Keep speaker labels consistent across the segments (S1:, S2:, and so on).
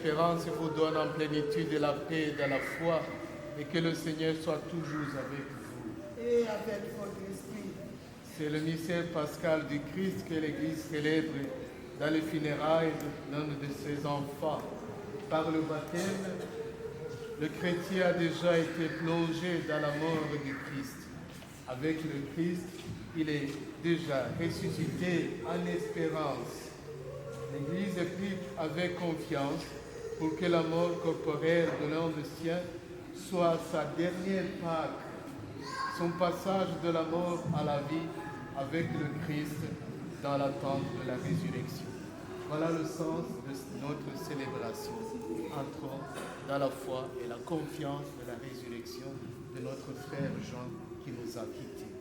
S1: l'espérance vous donne en plénitude de la paix et de la foi, et que le Seigneur soit toujours avec vous.
S2: Et avec votre esprit.
S1: C'est le mystère pascal du Christ que l'Église célèbre dans les funérailles de l'un de ses enfants. Par le baptême, le chrétien a déjà été plongé dans la mort du Christ. Avec le Christ, il est déjà ressuscité en espérance. L'Église prie avec confiance pour que la mort corporelle de l'un des siens soit sa dernière Pâque, son passage de la mort à la vie avec le Christ dans l'attente de la résurrection. Voilà le sens de notre célébration. Entrons dans la foi et la confiance de la résurrection de notre frère Jean qui nous a quittés.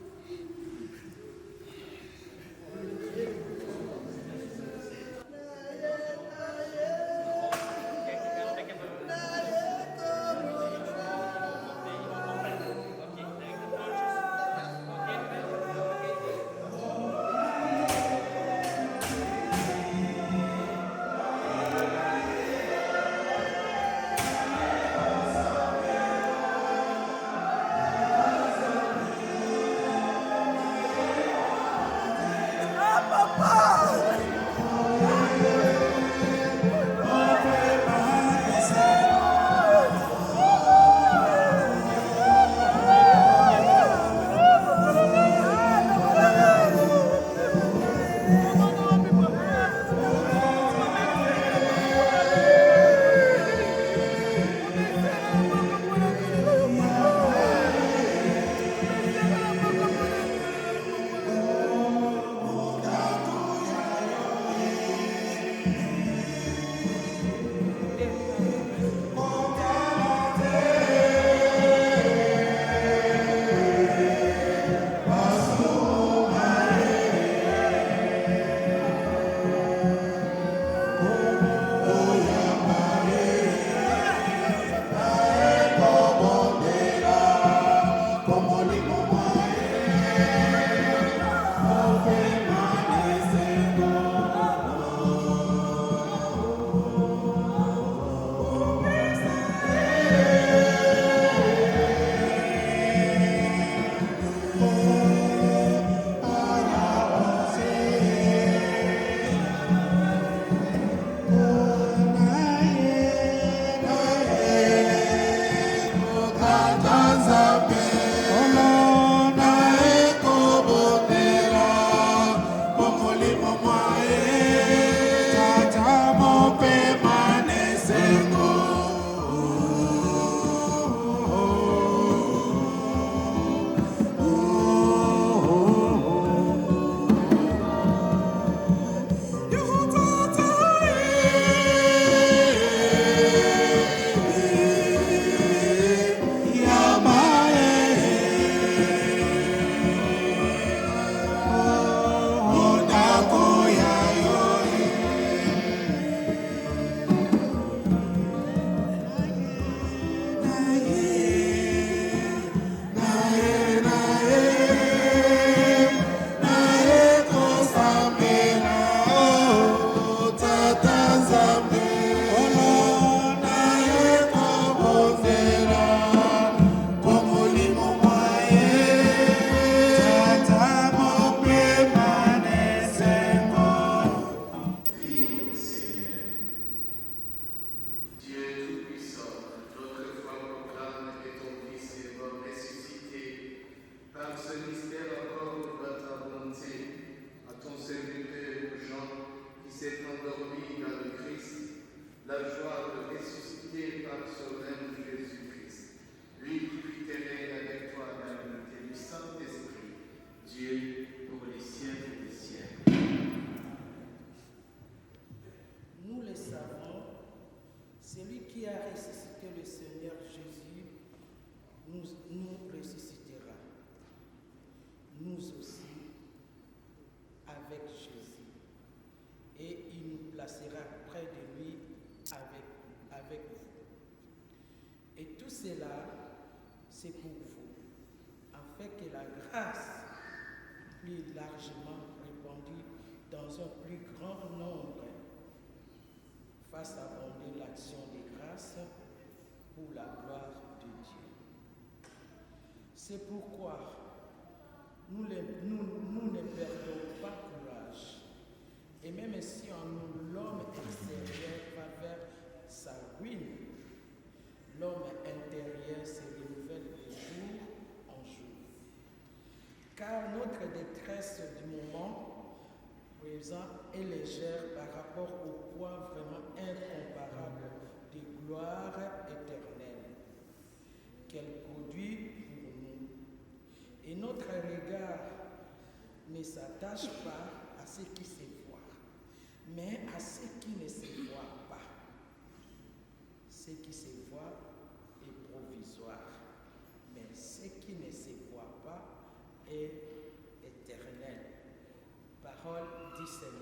S2: C'est pour vous, afin que la grâce plus largement répandue dans un plus grand nombre fasse abonder l'action des grâces pour la gloire de Dieu. C'est pourquoi nous ne perdons pas courage. Et même si en nous l'homme extérieur va vers sa ruine, l'homme intérieur se renouvelle de jour en jour. Car notre détresse du moment présent est légère par rapport au poids vraiment incomparable de gloire éternelle qu'elle produit pour nous. Et notre regard ne s'attache pas à ce qui se voit, mais à ce qui ne se voit pas. Ce qui se voit est provisoire, mais ce qui ne se voit pas est éternel. Parole du Seigneur.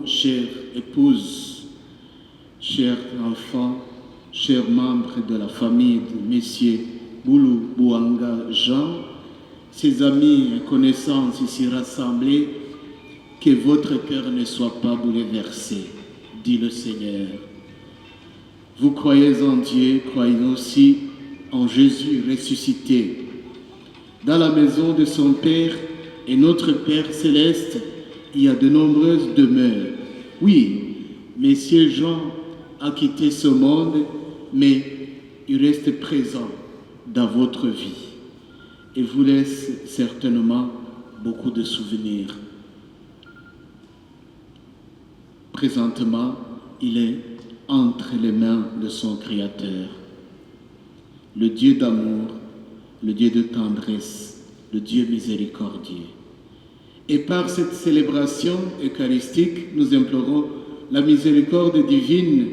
S3: Chère épouse, chers enfants, chers membres de la famille de Messieurs Boulou Bouanga Jean, ses amis et connaissances ici rassemblés, que votre cœur ne soit pas bouleversé, dit le Seigneur. Vous croyez en Dieu, croyez aussi en Jésus ressuscité. Dans la maison de son Père et notre Père céleste, il y a de nombreuses demeures. Oui, Messieurs Jean a quitté ce monde, mais il reste présent dans votre vie et vous laisse certainement beaucoup de souvenirs. Présentement, il est entre les mains de son Créateur, le Dieu d'amour, le Dieu de tendresse, le Dieu miséricordieux. Et par cette célébration eucharistique, nous implorons la miséricorde divine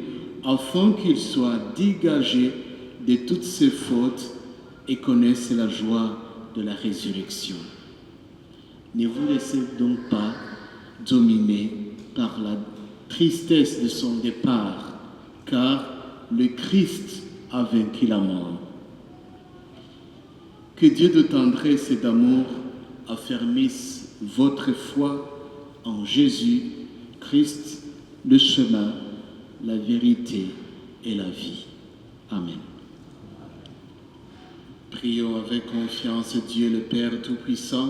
S3: afin qu'il soit dégagé de toutes ses fautes et connaisse la joie de la résurrection. Ne vous laissez donc pas dominer par la tristesse de son départ, car le Christ a vaincu la mort. Que Dieu de tendresse et d'amour affermisse votre foi en Jésus-Christ, le chemin, la vérité et la vie. Amen. Prions avec confiance Dieu le Père Tout-Puissant,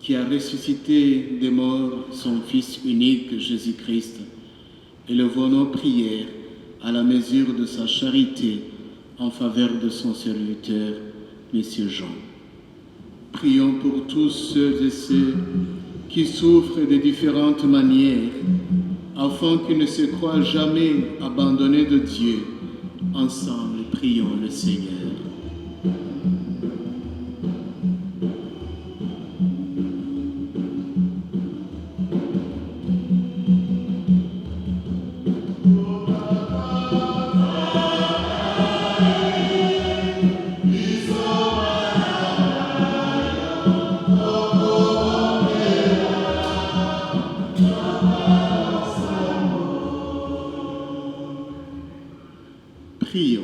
S3: qui a ressuscité des morts son Fils unique Jésus-Christ, élevons nos prières à la mesure de sa charité en faveur de son serviteur, Monsieur Jean. Prions pour tous ceux et ceux qui souffrent de différentes manières, afin qu'ils ne se croient jamais abandonnés de Dieu. Ensemble, prions le Seigneur. Prions.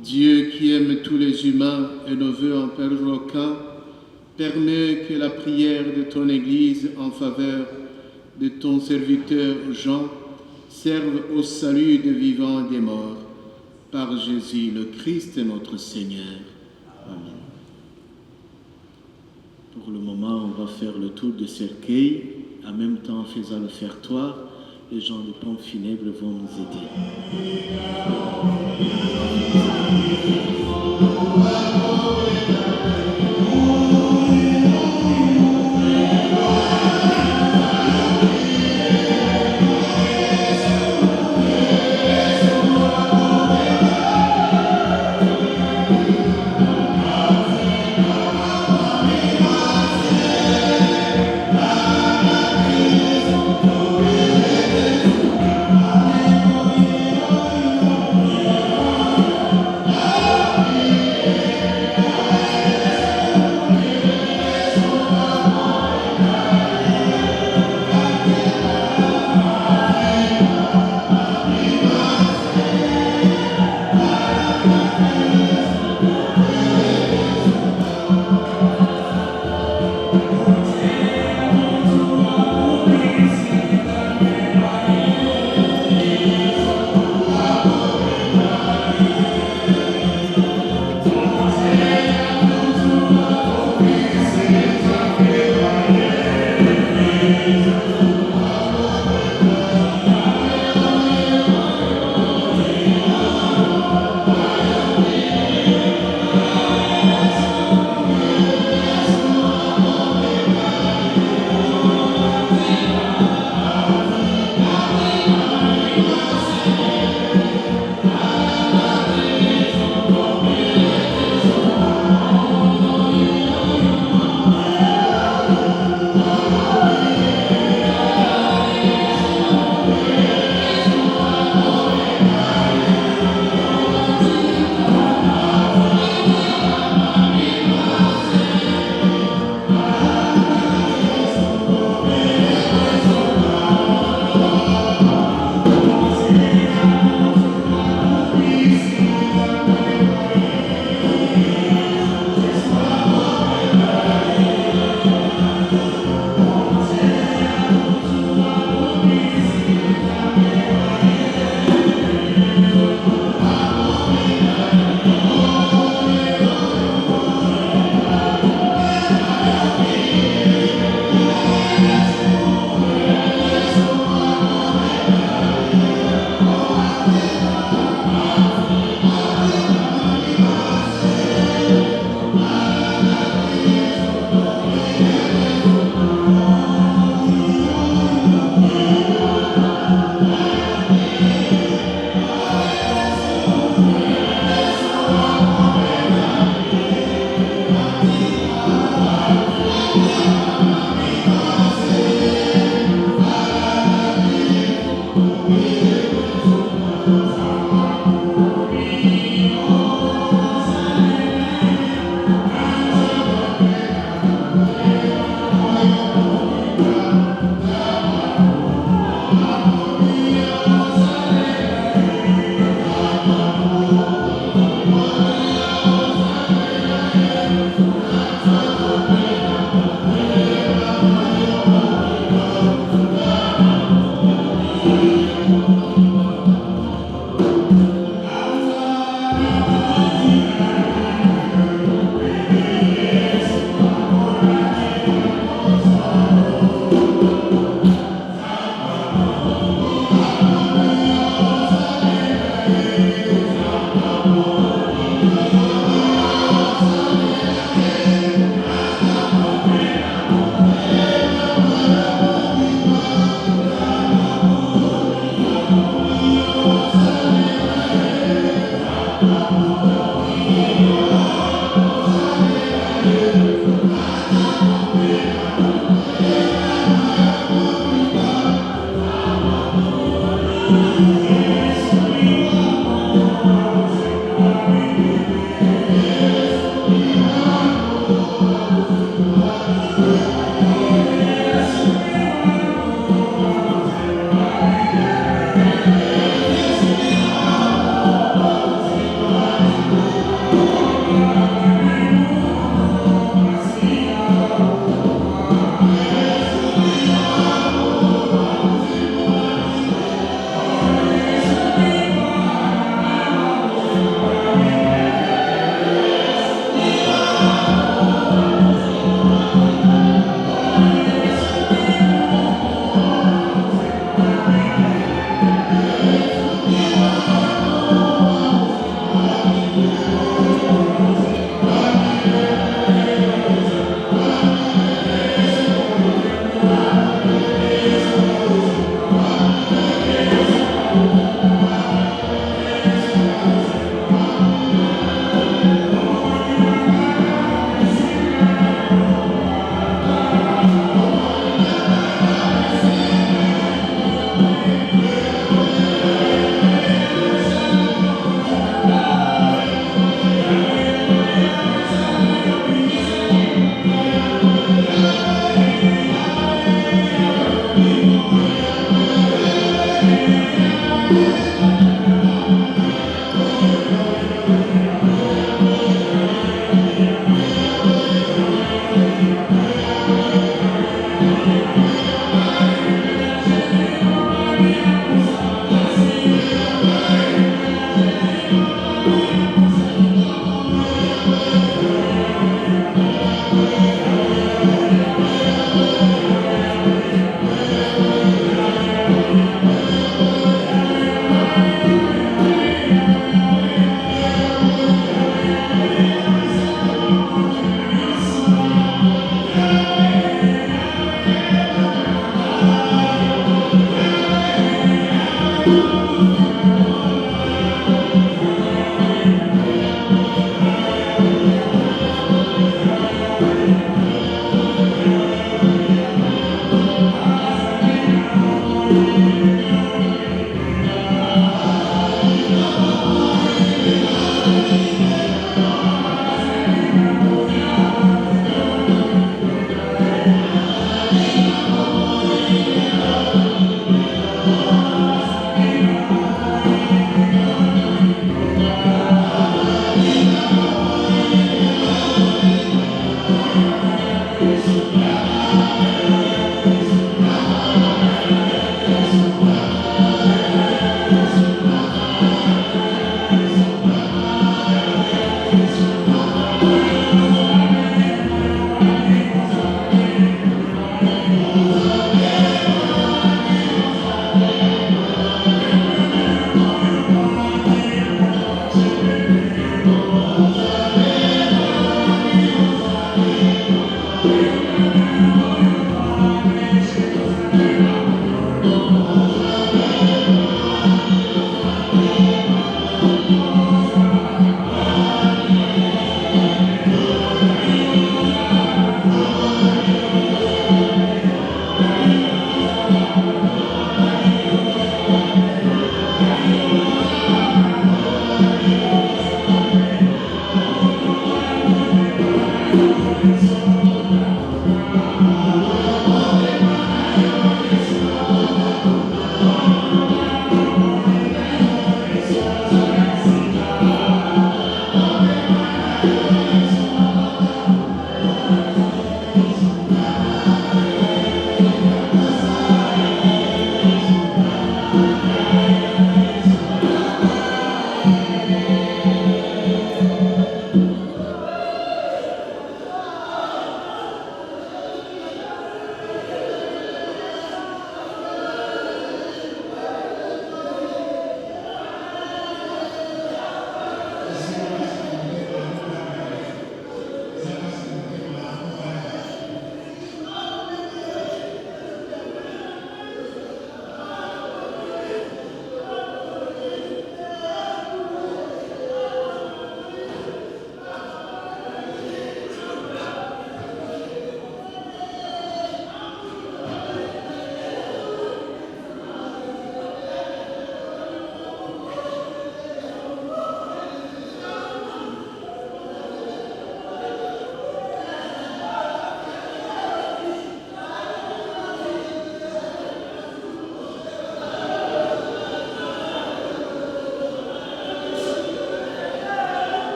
S3: Dieu qui aime tous les humains et ne veut en perdre aucun, permets que la prière de ton Église en faveur de ton serviteur Jean serve au salut des vivants et des morts. Par Jésus le Christ notre Seigneur. Amen. Pour le moment, on va faire le tour du cercueil, en même temps en faisant le fertoire. Les gens de pompe funèbre vont nous aider.
S4: Oh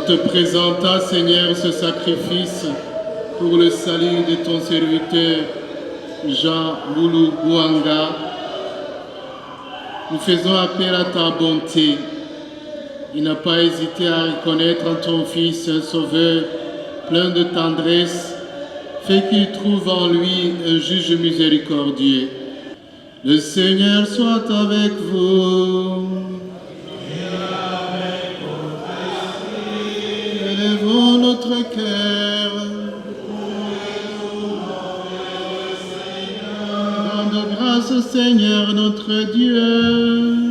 S3: te présentons, Seigneur, ce sacrifice pour le salut de ton serviteur Jean Boulou Bouanga. Nous faisons appel à ta bonté. Il n'a pas hésité à reconnaître en ton Fils un sauveur plein de tendresse, fait qu'il trouve en lui un juge miséricordieux. Le Seigneur soit avec vous. Élevons notre cœur. Rende grâce au Seigneur notre Dieu.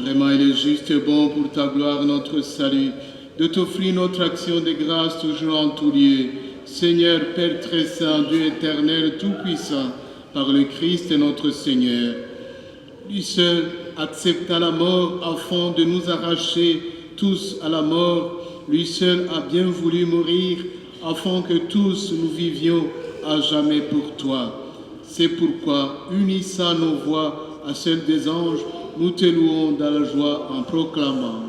S3: Vraiment, il est juste et bon pour ta gloire, notre salut, de t'offrir notre action de grâce toujours en tout lieu. Seigneur, Père très saint, Dieu éternel, tout-puissant, par le Christ notre Seigneur. Lui seul accepta la mort afin de nous arracher tous à la mort. Lui seul a bien voulu mourir afin que tous nous vivions à jamais pour toi. C'est pourquoi, unissant nos voix à celles des anges, nous te louons dans la joie en proclamant.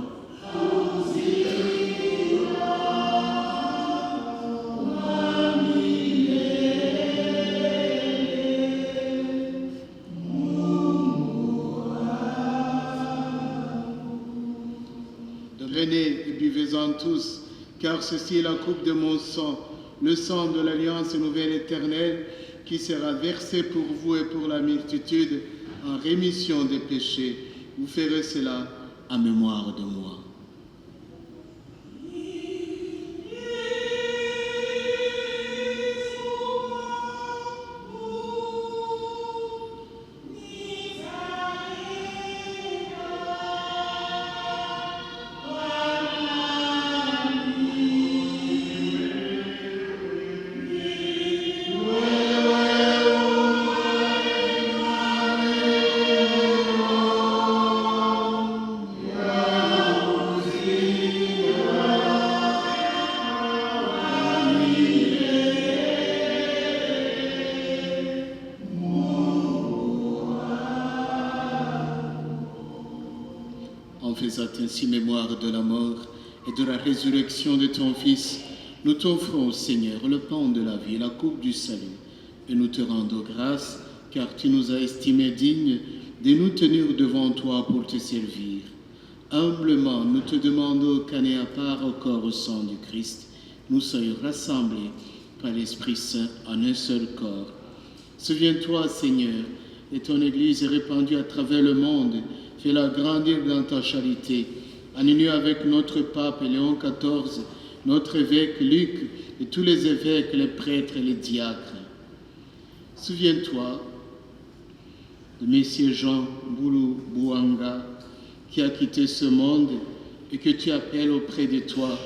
S3: Venez et buvez-en tous, car ceci est la coupe de mon sang, le sang de l'alliance nouvelle éternelle, qui sera versé pour vous et pour la multitude en rémission des péchés. Vous ferez cela en mémoire de moi. Faites ainsi mémoire de la mort et de la résurrection de ton Fils. Nous t'offrons, Seigneur, le pain de la vie, la coupe du salut, et nous te rendons grâce, car tu nous as estimés dignes de nous tenir devant toi pour te servir. Humblement, nous te demandons qu'en ayant part au corps au sang du Christ, nous soyons rassemblés par l'Esprit Saint en un seul corps. Souviens-toi, Seigneur, et ton Église répandue à travers le monde, fais-la grandir dans ta charité, en union avec notre pape Léon XIV, notre évêque Luc et tous les évêques, les prêtres et les diacres. Souviens-toi de Messieurs Jean Boulou Bouanga, qui a quitté ce monde et que tu appelles auprès de toi,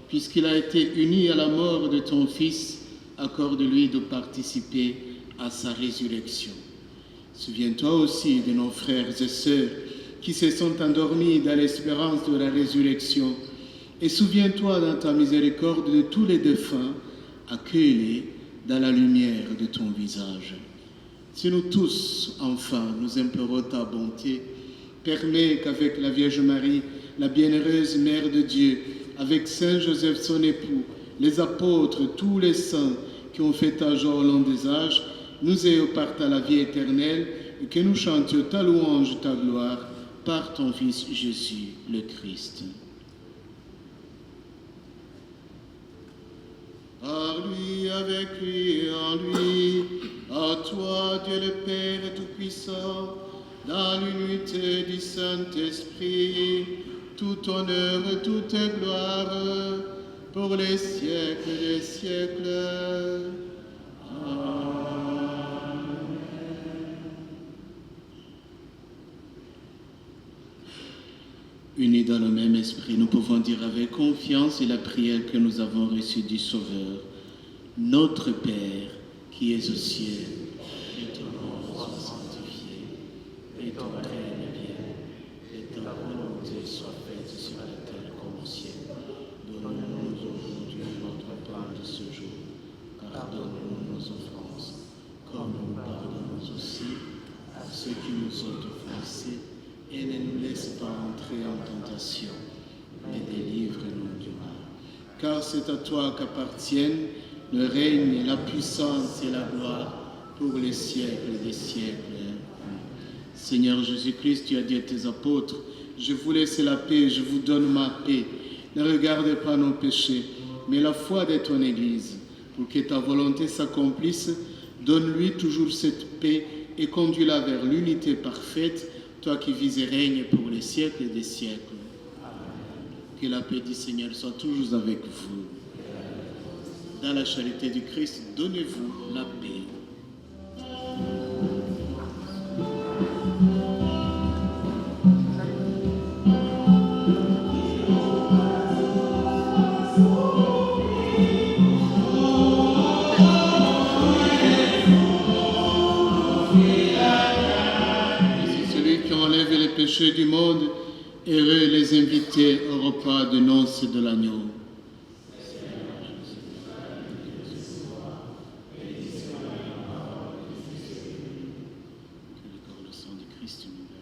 S3: puisqu'il a été uni à la mort de ton Fils, accorde-lui de participer à sa résurrection. Souviens-toi aussi de nos frères et sœurs qui se sont endormis dans l'espérance de la résurrection. Et souviens-toi dans ta miséricorde de tous les défunts, accueille-les dans la lumière de ton visage. Si nous tous, enfin, nous implorons ta bonté, permets qu'avec la Vierge Marie, la bienheureuse Mère de Dieu, avec Saint Joseph son époux, les apôtres, tous les saints qui ont fait ta joie au long des âges, nous ayons part à la vie éternelle et que nous chantions ta louange, ta gloire, par ton Fils Jésus, le Christ. Par lui, avec lui et en lui, à toi, Dieu le Père Tout-Puissant, dans l'unité du Saint-Esprit, tout honneur et toute gloire, pour les siècles des siècles. Amen. Unis dans le même esprit, nous pouvons dire avec confiance et la prière que nous avons reçue du Sauveur. Notre Père, qui es aux cieux, que ton nom soit sanctifié, et ton règne vienne, et ta volonté soit faite sur la terre comme au ciel. Donne-nous aujourd'hui notre pain de ce jour. Pardonne-nous nos offenses, comme nous pardonnons aussi à ceux qui nous ont offensés, et entrer en tentation, mais délivre-nous du mal. Car c'est à toi qu'appartiennent le règne, la puissance et la gloire pour les siècles des siècles. Seigneur Jésus-Christ, tu as dit à tes apôtres, je vous laisse la paix, je vous donne ma paix. Ne regardez pas nos péchés, mais la foi de ton Église. Pour que ta volonté s'accomplisse, donne-lui toujours cette paix et conduis-la vers l'unité parfaite, toi qui vis et règnes pour les siècles des siècles. Que la paix du Seigneur soit toujours avec vous. Dans la charité du Christ, donnez-vous la paix. Péchés du monde, heureux les invités au repas de noces de l'agneau. Que le corps et le sang du Christ nous garde.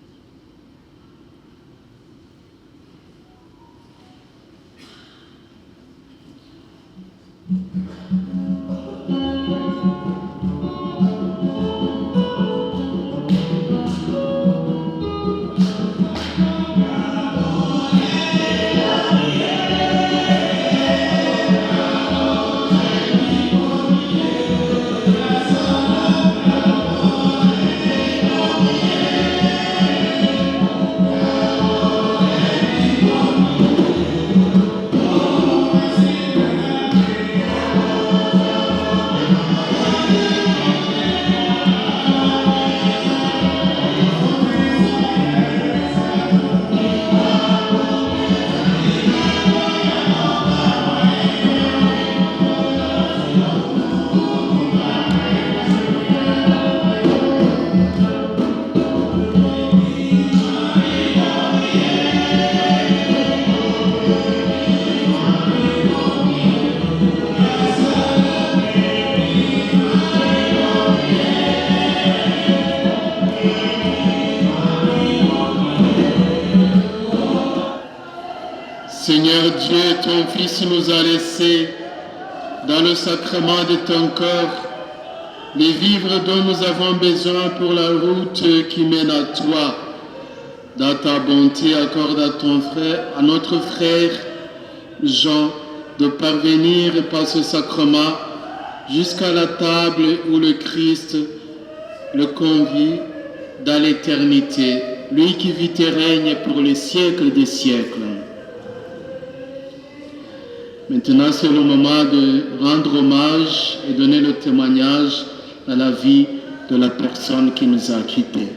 S3: Seigneur Dieu, ton Fils nous a laissé dans le sacrement de ton corps les vivres dont nous avons besoin pour la route qui mène à toi. Dans ta bonté, accorde à notre frère Jean de parvenir par ce sacrement jusqu'à la table où le Christ le convie dans l'éternité, lui qui vit et règne pour les siècles des siècles. Maintenant, c'est le moment de rendre hommage et donner le témoignage à la vie de la personne qui nous a quittés.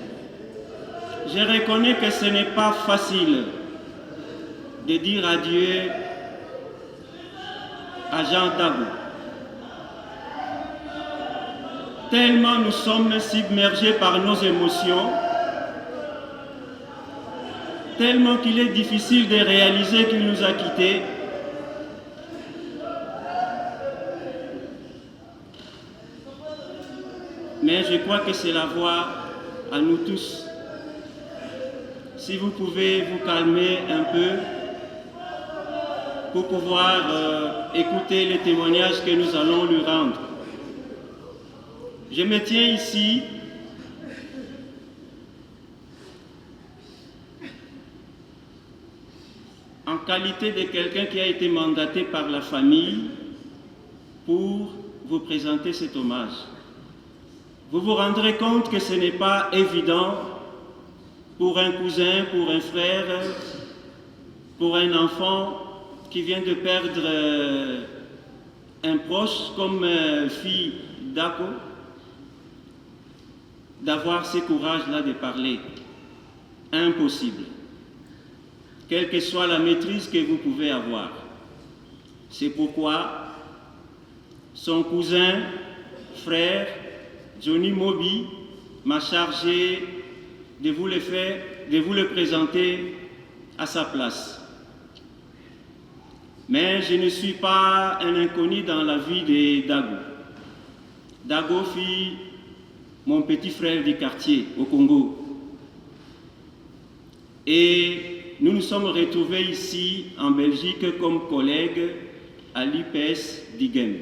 S4: Je reconnais que ce n'est pas facile de dire adieu à Jean Dago. Tellement nous sommes submergés par nos émotions, tellement qu'il est difficile de réaliser qu'il nous a quittés. Mais je crois que c'est la voie à nous tous. Si vous pouvez vous calmer un peu pour pouvoir écouter les témoignages que nous allons lui rendre. Je me tiens ici en qualité de quelqu'un qui a été mandaté par la famille pour vous présenter cet hommage. Vous vous rendrez compte que ce n'est pas évident pour un cousin, pour un frère, pour un enfant qui vient de perdre un proche comme fille d'Ako, d'avoir ce courage-là de parler. Impossible. Quelle que soit la maîtrise que vous pouvez avoir. C'est pourquoi son cousin, frère, Johnny Moby m'a chargé de vous le présenter à sa place. Mais je ne suis pas un inconnu dans la vie de Dago. Dago fut mon petit frère du quartier au Congo. Et nous nous sommes retrouvés ici en Belgique comme collègues à l'IPS d'Igem.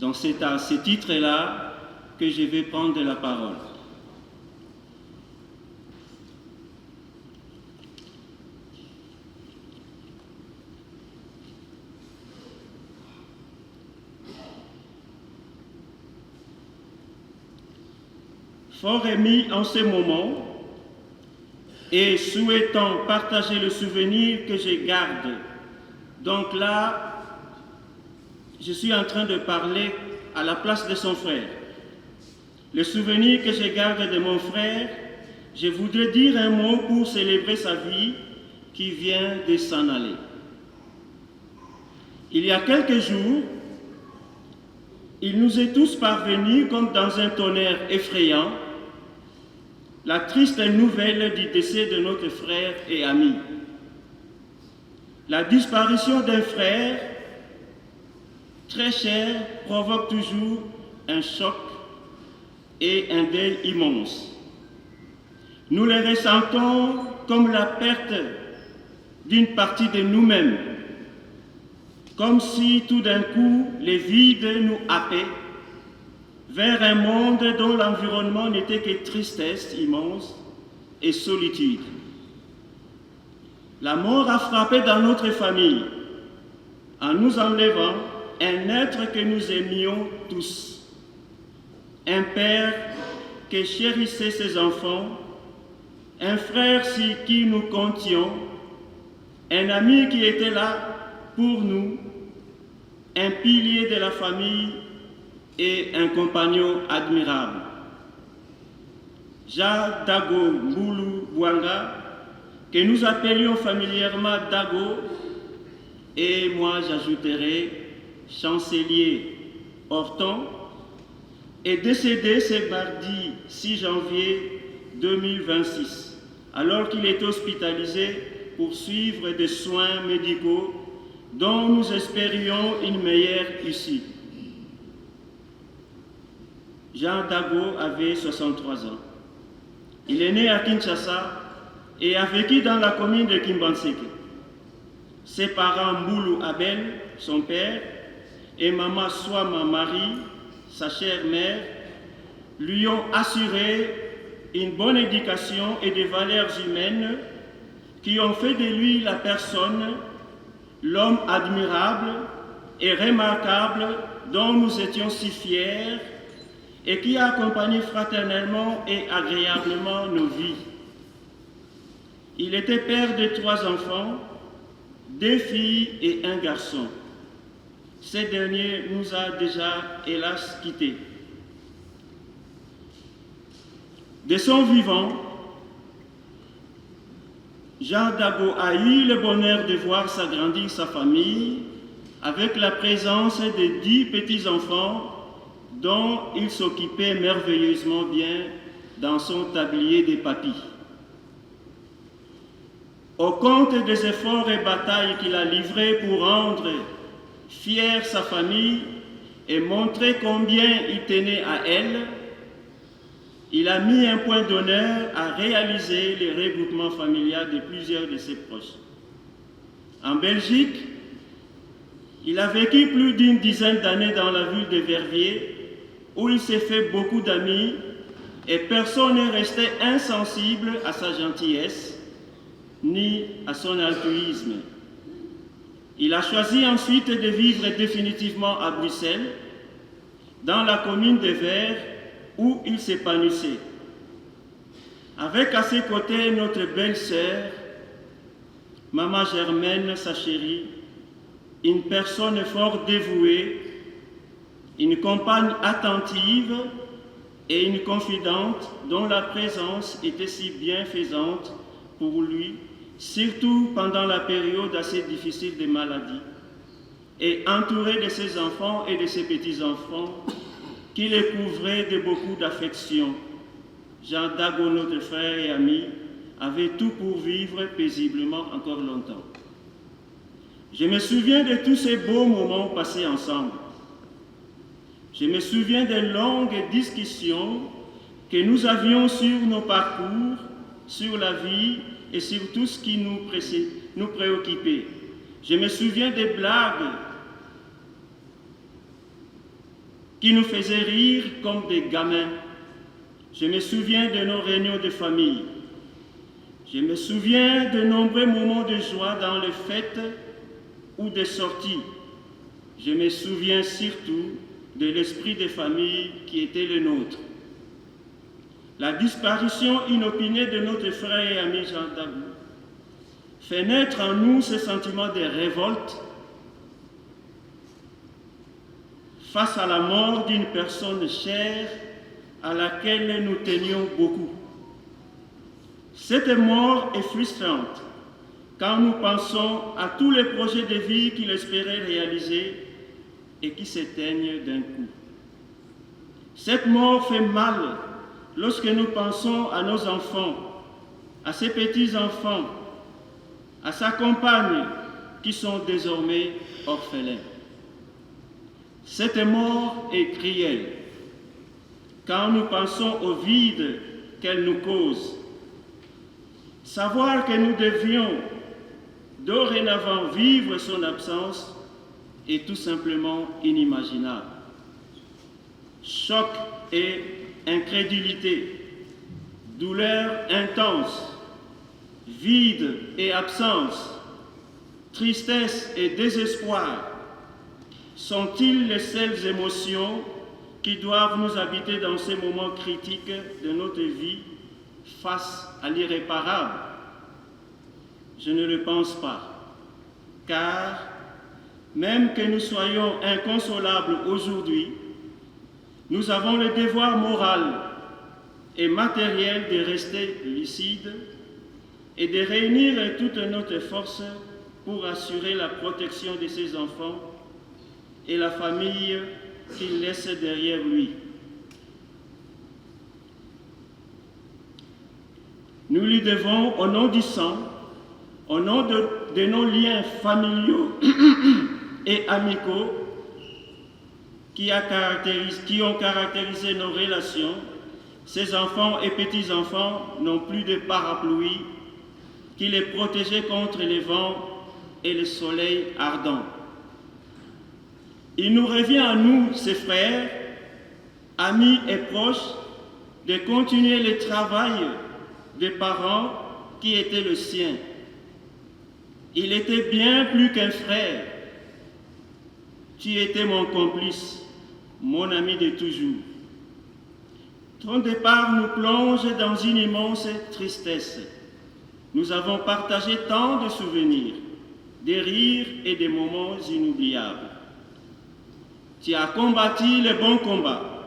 S4: Donc c'est à ce titre-là que je vais prendre la parole. Fort ému en ce moment et souhaitant partager le souvenir que je garde. Donc là, je suis en train de parler à la place de son frère. Le souvenir que je garde de mon frère, je voudrais dire un mot pour célébrer sa vie qui vient de s'en aller. Il y a quelques jours, il nous est tous parvenu comme dans un tonnerre effrayant la triste nouvelle du décès de notre frère et ami. La disparition d'un frère très cher provoque toujours un choc et un deuil immense. Nous le ressentons comme la perte d'une partie de nous-mêmes, comme si tout d'un coup les vides nous happaient vers un monde dont l'environnement n'était que tristesse immense et solitude. La mort a frappé dans notre famille en nous enlevant un être que nous aimions tous, un père qui chérissait ses enfants, un frère sur qui nous comptions, un ami qui était là pour nous, un pilier de la famille et un compagnon admirable. Jean Dago Mbulu Bouanga, que nous appelions familièrement Dago, et moi j'ajouterai Chancelier Horton, est décédé ce mardi 6 janvier 2026, alors qu'il est hospitalisé pour suivre des soins médicaux dont nous espérions une meilleure issue. Jean Dago avait 63 ans. Il est né à Kinshasa et a vécu dans la commune de Kimbanseke. Ses parents Moulou Abel, son père, et Maman Swama Marie, sa chère mère, lui ont assuré une bonne éducation et des valeurs humaines qui ont fait de lui la personne, l'homme admirable et remarquable dont nous étions si fiers et qui a accompagné fraternellement et agréablement nos vies. Il était père de 3 enfants, 2 filles et 1 garçon. Ce dernier nous a déjà, hélas, quittés. De son vivant, Jean Dago a eu le bonheur de voir s'agrandir sa famille avec la présence de 10 petits-enfants dont il s'occupait merveilleusement bien dans son tablier de papy. Au compte des efforts et batailles qu'il a livrés pour rendre fière sa famille et montrer combien il tenait à elle, il a mis un point d'honneur à réaliser le regroupement familial de plusieurs de ses proches. En Belgique, il a vécu plus d'une dizaine d'années dans la ville de Verviers, où il s'est fait beaucoup d'amis et personne n'est resté insensible à sa gentillesse ni à son altruisme. Il a choisi ensuite de vivre définitivement à Bruxelles, dans la commune de Vers, où il s'épanouissait. Avec à ses côtés notre belle-sœur, Maman Germaine, sa chérie, une personne fort dévouée, une compagne attentive et une confidente dont la présence était si bienfaisante pour lui, surtout pendant la période assez difficile de maladie, et entouré de ses enfants et de ses petits-enfants, qui le couvraient de beaucoup d'affection. Jean Dago, notre frère et ami, avait tout pour vivre paisiblement encore longtemps. Je me souviens de tous ces beaux moments passés ensemble. Je me souviens des longues discussions que nous avions sur nos parcours, sur la vie et sur tout ce qui nous préoccupait. Je me souviens des blagues qui nous faisaient rire comme des gamins. Je me souviens de nos réunions de famille. Je me souviens de nombreux moments de joie dans les fêtes ou des sorties. Je me souviens surtout de l'esprit de famille qui était le nôtre. La disparition inopinée de notre frère et ami Jean Dagou fait naître en nous ce sentiment de révolte face à la mort d'une personne chère à laquelle nous tenions beaucoup. Cette mort est frustrante quand nous pensons à tous les projets de vie qu'il espérait réaliser et qui s'éteignent d'un coup. Cette mort fait mal lorsque nous pensons à nos enfants, à ses petits-enfants, à sa compagne qui sont désormais orphelins. Cette mort est cruelle quand nous pensons au vide qu'elle nous cause. Savoir que nous devions dorénavant vivre son absence est tout simplement inimaginable. Choc et incrédulité, douleur intense, vide et absence, tristesse et désespoir sont-ils les seules émotions qui doivent nous habiter dans ces moments critiques de notre vie face à l'irréparable? Je ne le pense pas, car même que nous soyons inconsolables aujourd'hui, nous avons le devoir moral et matériel de rester lucides et de réunir toute notre force pour assurer la protection de ses enfants et la famille qu'il laisse derrière lui. Nous lui devons, au nom du sang, au nom de nos liens familiaux et amicaux qui ont caractérisé nos relations, ces enfants et petits-enfants n'ont plus de parapluie qui les protégeait contre les vents et le soleil ardent. Il nous revient à nous, ses frères, amis et proches, de continuer le travail des parents qui était le sien. Il était bien plus qu'un frère. Tu étais mon complice, mon ami de toujours. Ton départ nous plonge dans une immense tristesse. Nous avons partagé tant de souvenirs, des rires et des moments inoubliables. Tu as combattu le bon combat.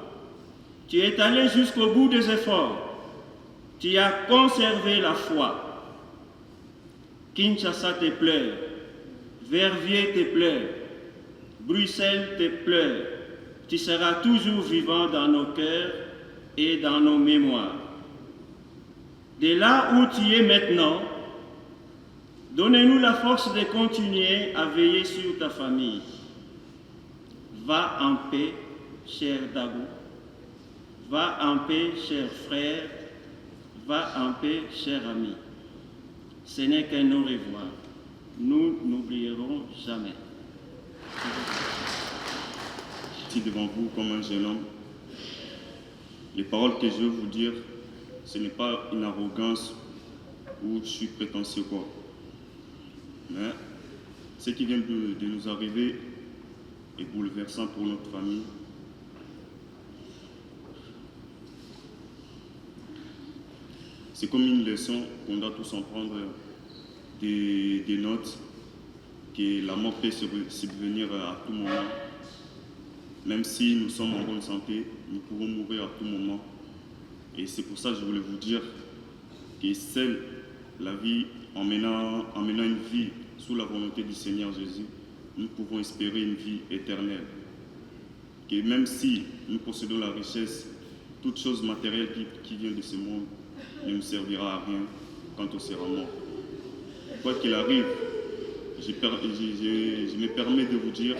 S4: Tu es allé jusqu'au bout des efforts. Tu as conservé la foi. Kinshasa te pleure. Verviers te pleure. Bruxelles te pleure. Tu seras toujours vivant dans nos cœurs et dans nos mémoires. De là où tu es maintenant, donne-nous la force de continuer à veiller sur ta famille. Va en paix, cher Dagou. Va en paix, cher frère. Va en paix, cher ami. Ce n'est qu'un au revoir. Nous n'oublierons jamais.
S5: Ici devant vous comme un jeune homme, les paroles que je veux vous dire, ce n'est pas une arrogance ou je suis prétentieux quoi. Mais ce qui vient de nous arriver est bouleversant pour notre famille. C'est comme une leçon qu'on doit tous en prendre des notes, que la mort peut subvenir à tout moment. Même si nous sommes en bonne santé, nous pouvons mourir à tout moment. Et c'est pour ça que je voulais vous dire que seule la vie, en menant une vie sous la volonté du Seigneur Jésus, nous pouvons espérer une vie éternelle. Que même si nous possédons la richesse, toute chose matérielle qui vient de ce monde ne nous servira à rien quand on sera mort. Quoi qu'il arrive, je me permets de vous dire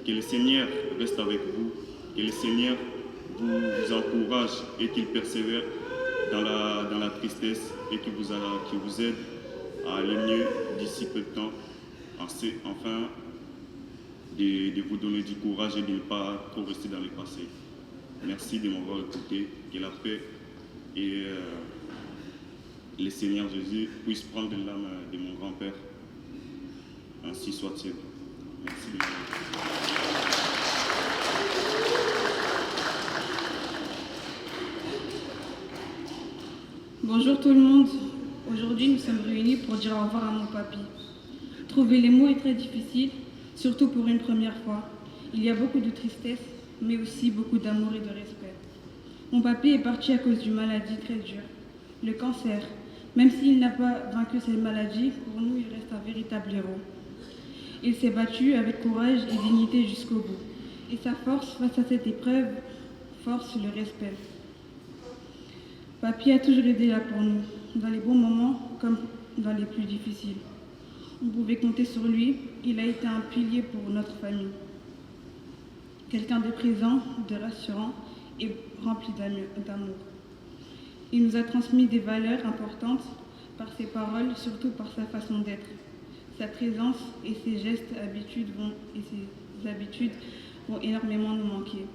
S5: que le Seigneur reste avec vous, que le Seigneur vous encourage et qu'il persévère dans la tristesse et qu'il vous aide à aller mieux d'ici peu de temps, afin de vous donner du courage et de ne pas trop rester dans le passé. Merci de m'avoir écouté. Que la paix et le Seigneur Jésus puissent prendre l'âme de mon grand-père. Ainsi soit-il. Merci de m'avoir écouté.
S6: Bonjour tout le monde. Aujourd'hui, nous sommes réunis pour dire au revoir à mon papy. Trouver les mots est très difficile, surtout pour une première fois. Il y a beaucoup de tristesse, mais aussi beaucoup d'amour et de respect. Mon papy est parti à cause d'une maladie très dure, le cancer. Même s'il n'a pas vaincu cette maladie, pour nous, il reste un véritable héros. Il s'est battu avec courage et dignité jusqu'au bout. Et sa force face à cette épreuve force le respect. Papy a toujours été là pour nous, dans les bons moments comme dans les plus difficiles. On pouvait compter sur lui, il a été un pilier pour notre famille. Quelqu'un de présent, de rassurant et rempli d'amour. Il nous a transmis des valeurs importantes par ses paroles, surtout par sa façon d'être. Sa présence et ses gestes, ses habitudes vont énormément nous manquer.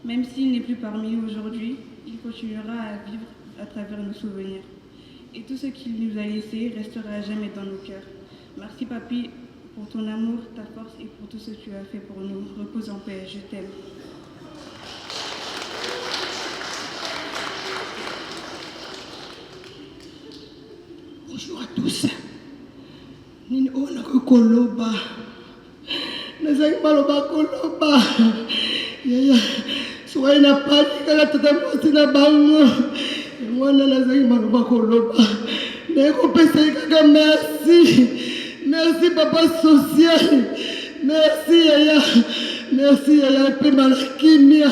S6: Même s'il n'est plus parmi nous aujourd'hui, il continuera à vivre à travers nos souvenirs. Et tout ce qu'il nous a laissé restera à jamais dans nos cœurs. Merci papy pour ton amour, ta force et pour tout ce que tu as fait pour nous. Repose en paix, je t'aime.
S2: Bonjour à tous. Nini ona koloba. Nazaki maloba koloba. Yaya. Soyez na pati kala tata mosi na bango. Mwana nazaki maloba koloba. Neko pesa kaka merci. Merci papa social. Merci Yaya. Merci Yaya pe malakimia.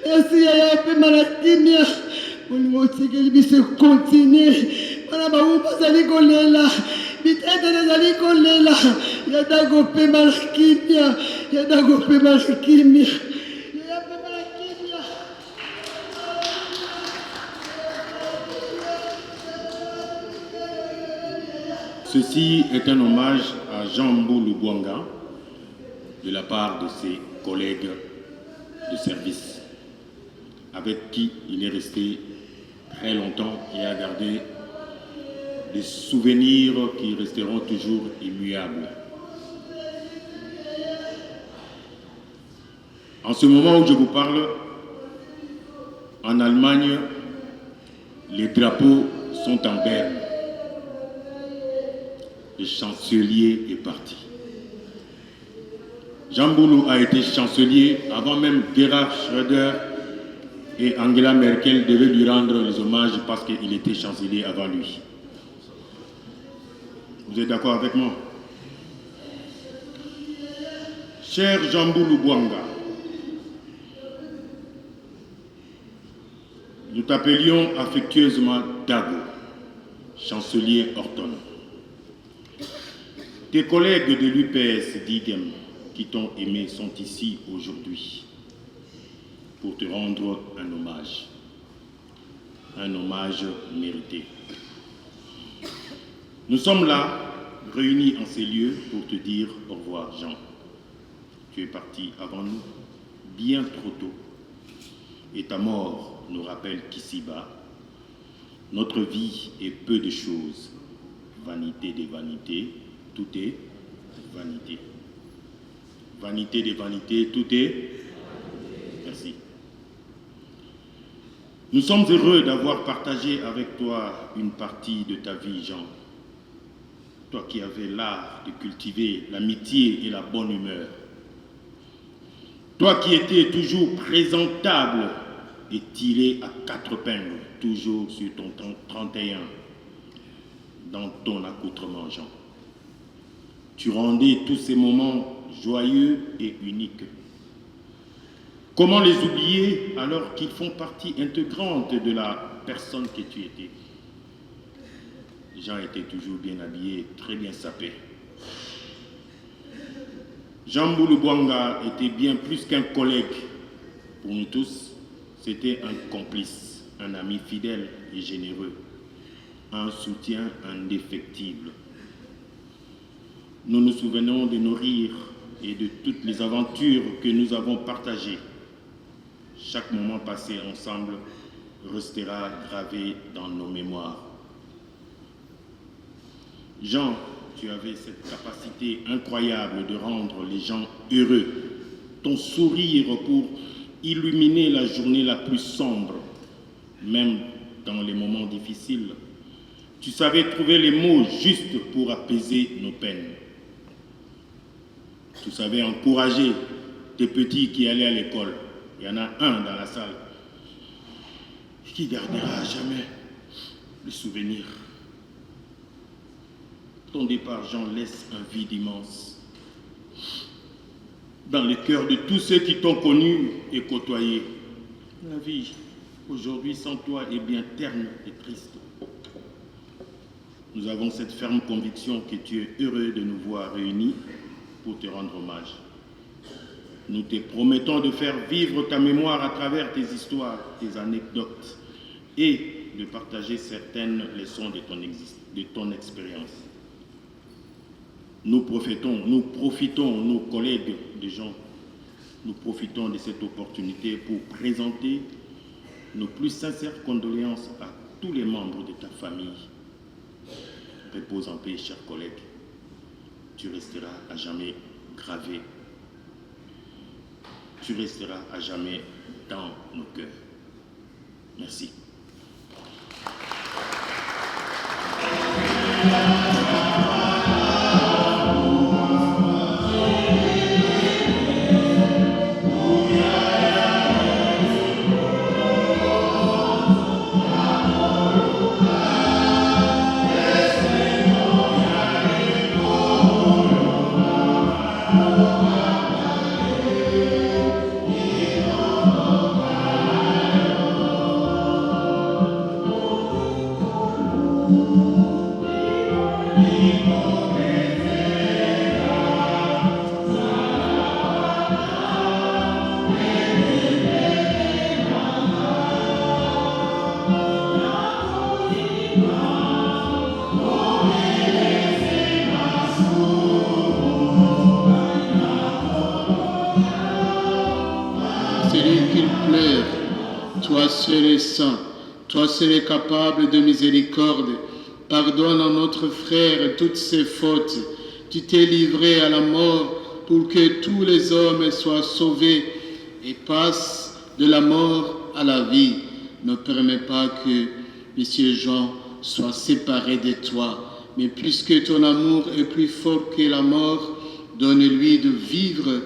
S2: Merci Yaya pe malakimia. On tikeli biso continuer. Wana bango bazali kolela. Bitete nazali kolela. Yadago pe malakimia. Yadago pe malakimia.
S7: Ceci est un hommage à Jean Mboulou Bouanga de la part de ses collègues de service avec qui il est resté très longtemps et a gardé des souvenirs qui resteront toujours immuables. En ce moment où je vous parle, en Allemagne, les drapeaux sont en berne. Le chancelier est parti. Jean Mboulou a été chancelier avant même Gerhard Schröder et Angela Merkel devaient lui rendre les hommages parce qu'il était chancelier avant lui. Vous êtes d'accord avec moi? Cher Jean Mboulou Bouanga, nous t'appelions affectueusement Dago, chancelier Horton. Tes collègues de l'UPS d'Igem qui t'ont aimé sont ici aujourd'hui pour te rendre un hommage mérité. Nous sommes là, réunis en ces lieux pour te dire au revoir, Jean. Tu es parti avant nous, bien trop tôt, et ta mort nous rappelle qu'ici-bas, notre vie est peu de choses, vanité des vanités, tout est vanité. Vanité des vanités, tout est... Merci. Nous sommes heureux d'avoir partagé avec toi une partie de ta vie, Jean. Toi qui avais l'art de cultiver l'amitié et la bonne humeur. Toi qui étais toujours présentable et tiré à 4 épingles, toujours sur ton 31, dans ton accoutrement, Jean. Tu rendais tous ces moments joyeux et uniques. Comment les oublier alors qu'ils font partie intégrante de la personne que tu étais? Jean était toujours bien habillé, très bien sapé. Jean Mboulou Bouanga était bien plus qu'un collègue. Pour nous tous, c'était un complice, un ami fidèle et généreux. un soutien indéfectible. Nous nous souvenons de nos rires et de toutes les aventures que nous avons partagées. Chaque moment passé ensemble restera gravé dans nos mémoires. Jean, tu avais cette capacité incroyable de rendre les gens heureux. Ton sourire pour illuminer la journée la plus sombre, même dans les moments difficiles. Tu savais trouver les mots justes pour apaiser nos peines. Tu savais encourager tes petits qui allaient à l'école. Il y en a un dans la salle qui gardera à jamais le souvenir. Ton départ, Jean, laisse un vide immense dans le cœur de tous ceux qui t'ont connu et côtoyé. La vie, aujourd'hui, sans toi, est bien terne et triste. Nous avons cette ferme conviction que tu es heureux de nous voir réunis pour te rendre hommage. Nous te promettons de faire vivre ta mémoire à travers tes histoires, tes anecdotes et de partager certaines leçons de ton expérience. Nous profitons, nos collègues de Jean, nous profitons de cette opportunité pour présenter nos plus sincères condoléances à tous les membres de ta famille. Repose en paix, chers collègues. Tu resteras à jamais gravé. Tu resteras à jamais dans nos cœurs. Merci.
S3: Toi seul est capable de miséricorde. Pardonne à notre frère toutes ses fautes. Tu t'es livré à la mort pour que tous les hommes soient sauvés et passent de la mort à la vie. Ne permets pas que M. Jean soit séparé de toi, mais puisque ton amour est plus fort que la mort, donne-lui de vivre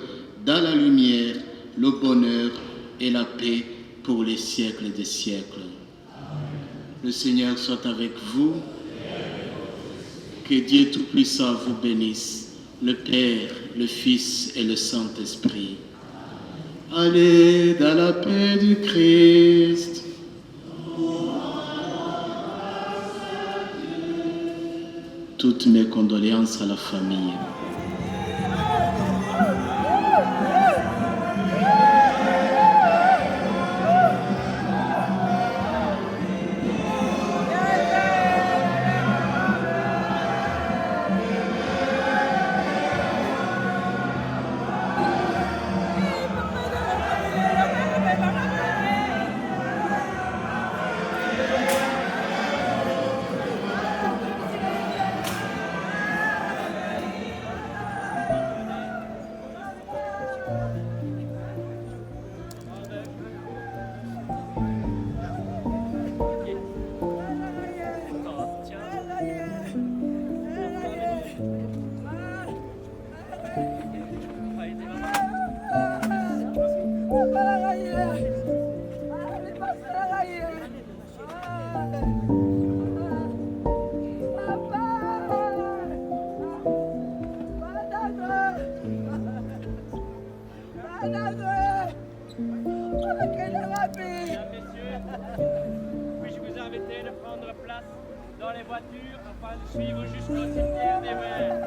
S3: dans la lumière, le bonheur et la paix pour les siècles des siècles. Le Seigneur soit avec vous. Que Dieu Tout-Puissant vous bénisse, le Père, le Fils et le Saint-Esprit. Allez dans la paix du Christ. Toutes mes condoléances à la famille.
S8: Puis-je vous inviter de prendre place dans les voitures afin de suivre jusqu'au cimetière des Verts.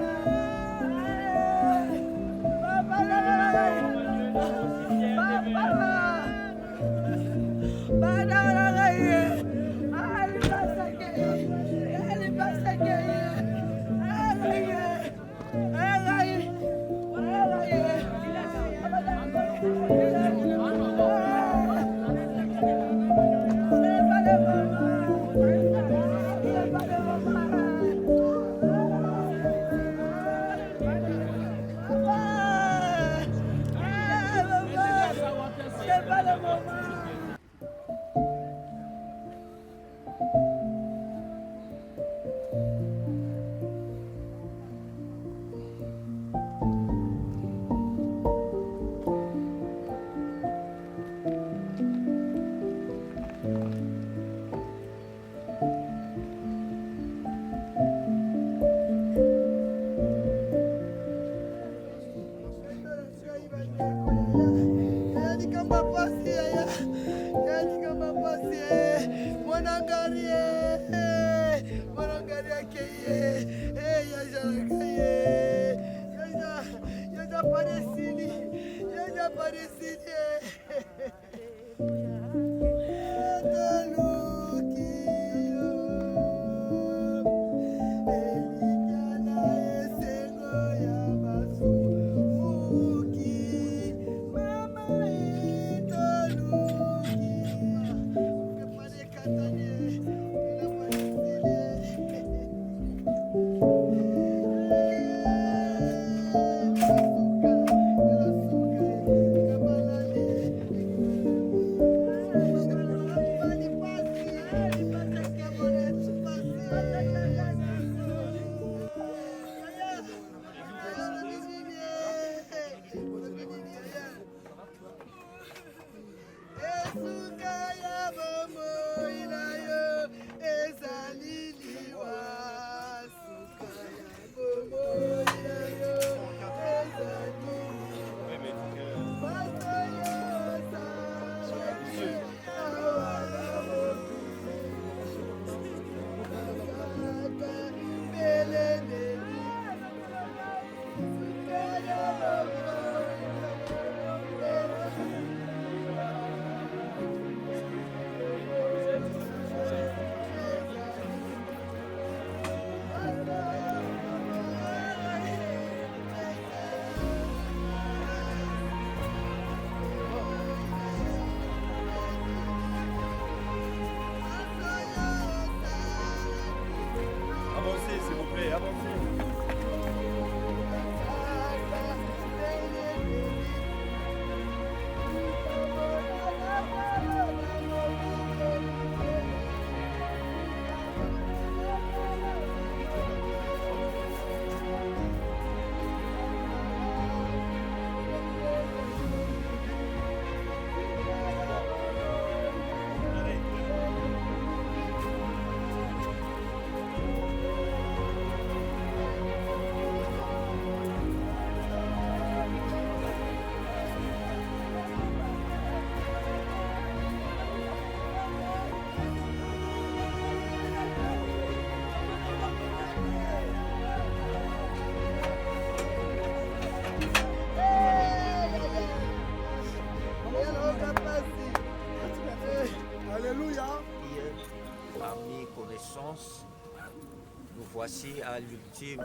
S9: l'ultime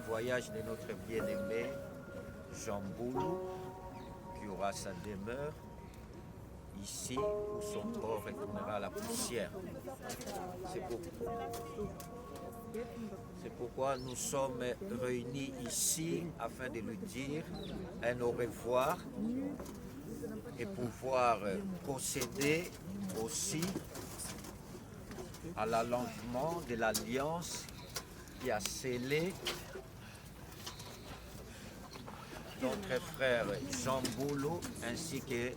S9: voyage de notre bien-aimé Jean Boulou, qui aura sa demeure ici où son corps retournera à la poussière. C'est pourquoi nous sommes réunis ici afin de lui dire un au revoir et pouvoir procéder aussi à l'allongement de l'alliance qui a scellé notre frère Jean Boulou ainsi que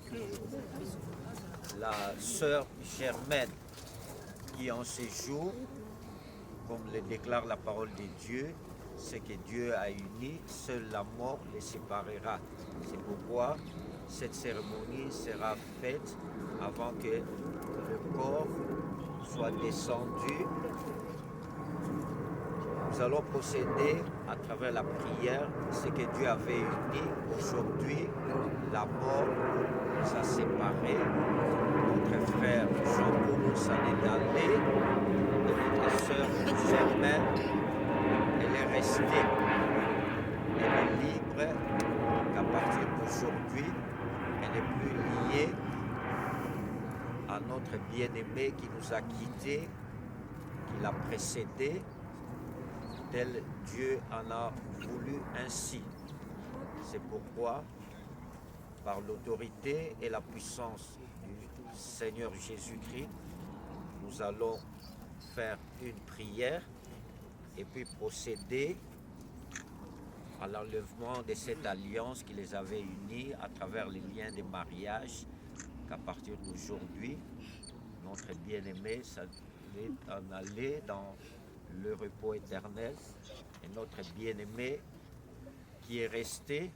S9: la sœur Germaine qui en ces jours, comme le déclare la parole de Dieu, ce que Dieu a uni, seule la mort les séparera. C'est pourquoi cette cérémonie sera faite avant que le corps soit descendu. Nous allons procéder à travers la prière, ce que Dieu avait uni. Aujourd'hui, la mort nous a séparés. Notre frère Jean Boulou s'en est allé et notre sœur Germaine, elle est restée. Elle est libre qu'à partir d'aujourd'hui, elle n'est plus liée à notre bien-aimé qui nous a quittés, qui l'a précédé, tel Dieu en a voulu ainsi. C'est pourquoi, par l'autorité et la puissance du Seigneur Jésus-Christ, nous allons faire une prière et puis procéder à l'enlèvement de cette alliance qui les avait unis à travers les liens de mariage, qu'à partir d'aujourd'hui, notre bien-aimé s'en allait dans le repos éternel et notre bien-aimé qui est resté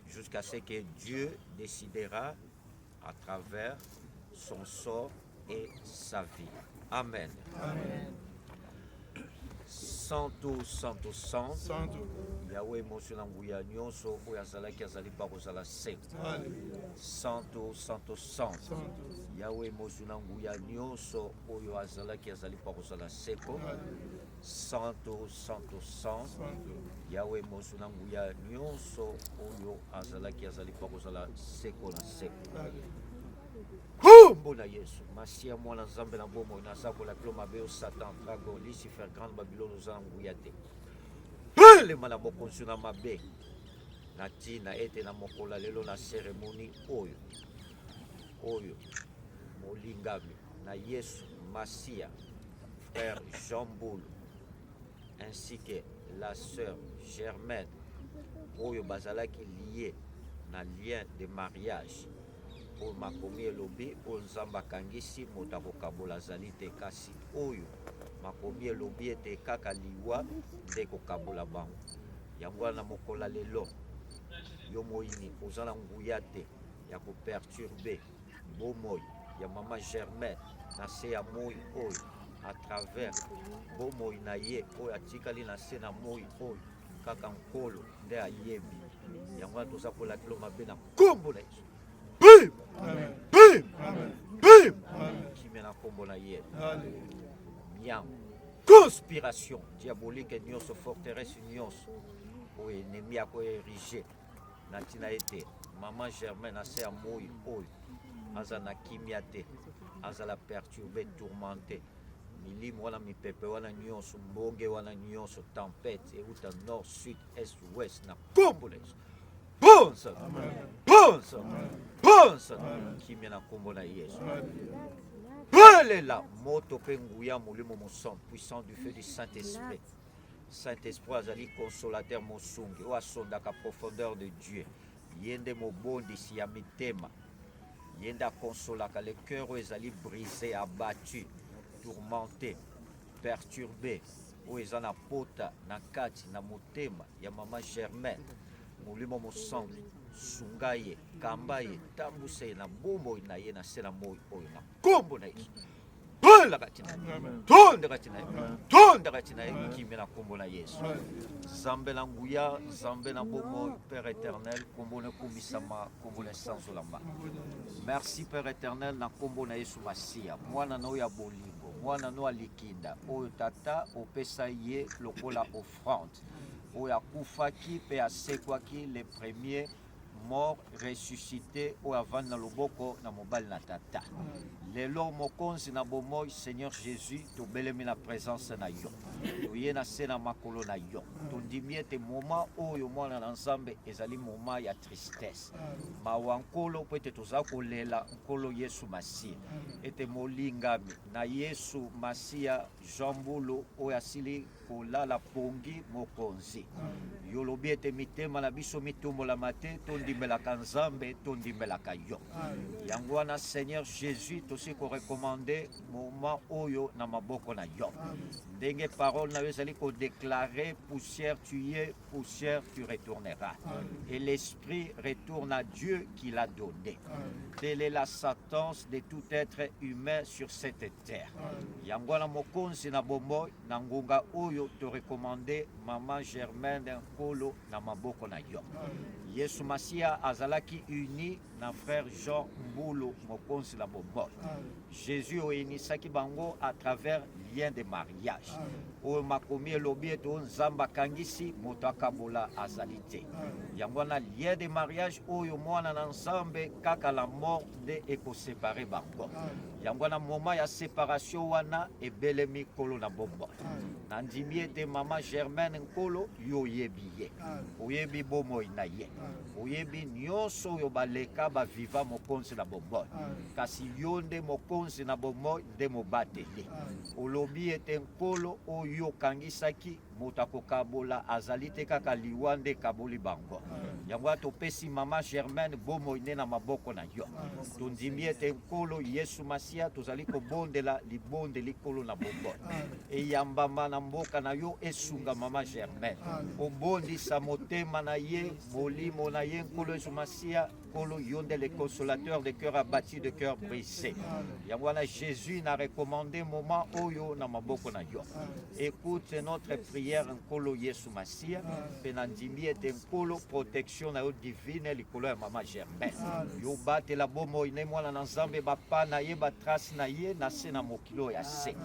S9: jusqu'à ce que Dieu décidera à travers son sort et sa vie. Amen. Amen. Santo, Santo, Santo. Yahweh mosuna nguya nyonso oyo azalaki azali pa kozala seko. Santo, Santo, Santo. Yahweh mosuna nguya nyonso oyo azalaki azali pa kozala seko. Santo, Santo, Santo. Yahweh mosuna nguya nyonso oyo azalaki azali pa kozala seko na seko. Mbona Yesu masia mwana nzambe na bomoi naza kolakilo mabe o Satan dragon Lucifer grande Babylone oza na nguya te elema na bokonzi na mabe na ntina ete na mokolo lelo na seremoni oyo molingami na Yesu Masia frère Jean Boulou ainsi que la sœur Germaine oyo bazalaki lié na lien de mariage oyo makomi elobi oyo nzambe akangisi moto akokabola azali te kasi oyo makomi elobi ete kaka liwa nde kokabola bango yango wana mokolo lelo yo moyini oza na nguya te ya koperturbe bomoi ya mama Germaine na se ya moi oyo à travers bomoi na ye oyo atikali na se na moi oyo kaka nkolo nde ayebi yango wana toza kolakilo mabe na nkombo na Yesu. Bim! Amen. Bim! Amen. Bim! Amen. Kimia na kombo na ye. Miam. Conspiration diabolique nyonso forteresse nyonso oyo ennemi ako érigé na ntina ete mama Germaine ase ya moi oyo aza na kimia te azala perturbé tourmenté milimo wana mipepe wana nyonso mbonge wana nyonso tempête euta nord sud est ouest na kombo na Yesu. Bonsa, bonsa, bonsa, kimia na kombo na Yesu. Alléluia, moto pe nguya molimo mosan, puissant du feu du Saint-Esprit. Saint-Esprit azali consolateur mosungi, o asondaka profondeur de Dieu. Yende mobondisi ya mitema. Yende akonsolaka le cœur ezali brisé, abattu, tourmenté, perturbé. O ezana pota na kati na motema ya mama Germaine. Molimo mosangi sunga ye kamba ye tambuse ye na bomoi na ye na se na moi oyo na kombo na Yesu. Tonda kati na ye, tonda kati na ye, tonda kati na ye kimia na kombo na Yesu. Nzambe na nguya, nzambe na bomoi, Père éternel, kombo na kumisama, kombo na sanzolamba. Merci Père éternel na kombo na Yesu Masia, mwana na oyo ya bolingo, mwana no alikinda oyo tata opesa ye lokola offrande oyo akufaki mpe asekwaki le premier mort ressuscité oyo avandi na loboko na mobali na tata lelo mokonzi na bomoi Seigneur Jésus tobelemi na présence na yo toye na se na makolo na yo tondimi ete moma oyo mwana na nzambe ezali moma ya tristesse mawa nkolo po ete toza kolela nkolo Yesu Masiya ete molingami na Yesu Masiya Jean Mbulu oyo asili kolala pongi mokonzi yolobi ete mitema na biso mitumolama te tondimelaka nzambe tondimelaka yo yango wana Seigneur Jésus tosi korekomande moma oyo na maboko na yo ndenge parole na yo ezali kodeklare poussière tu es, poussière tu retourneras et l'esprit retourne à Dieu qui l'a donné. Telle est la sentence de tout être humain sur cette terre. Yango wana mokonzi na bomoi na ngonga oyo to recommandé maman Germaine Nkolo na maboko na yo. Yesu Masiya azalaki uni na frère Jean Mbulu mokonzi la bomoi. Jésus oyenisaki bango à travers lien de mariage. Oyo makomi elobi eto nzamba kangisi moto akabola azali te. Yango wana lien de mariage oyo mwana na nzambe kaka la mort de ekosepare bango. Yango wana moment ya séparation wana ebelemi kolo na bomoi. Nandimi ete mama Germaine Nkolo yo yebi ye. Oyebi bomoi na ye. Oyebi nyonso oyo baleka baviva mokonzi na bomoi. Kasi yo nde mokonzi na bomoi nde mobateli. Olobi ete Nkolo oyo kangisaki moto akokabola azali te kaka liwa nde kaboli bango. Yango topesi mama Germaine bomoi nde na maboko na yo. Tondimi ete Nkolo Yesu Masiya tozali kobondela libonde likolo na bomoi. Eyambama na mboka na yo esunga mama Germaine. Obondisa motema na ye, molimo na ye Nkolo Yesu Masiya, Nkolo yonde le consolateur de cœur abattu, de cœur brisé. Yango wana Jésus n'a recommandé moment oyo na maboko na yo. Écoute notre prière Nkolo Yesu Masiya, penandimi ete Nkolo protection na yo divine likolo ya mama Germaine. Yo bate la bomoi ne mwana na nzambe bapa na ye batrace na ye na se na mokilo ya se.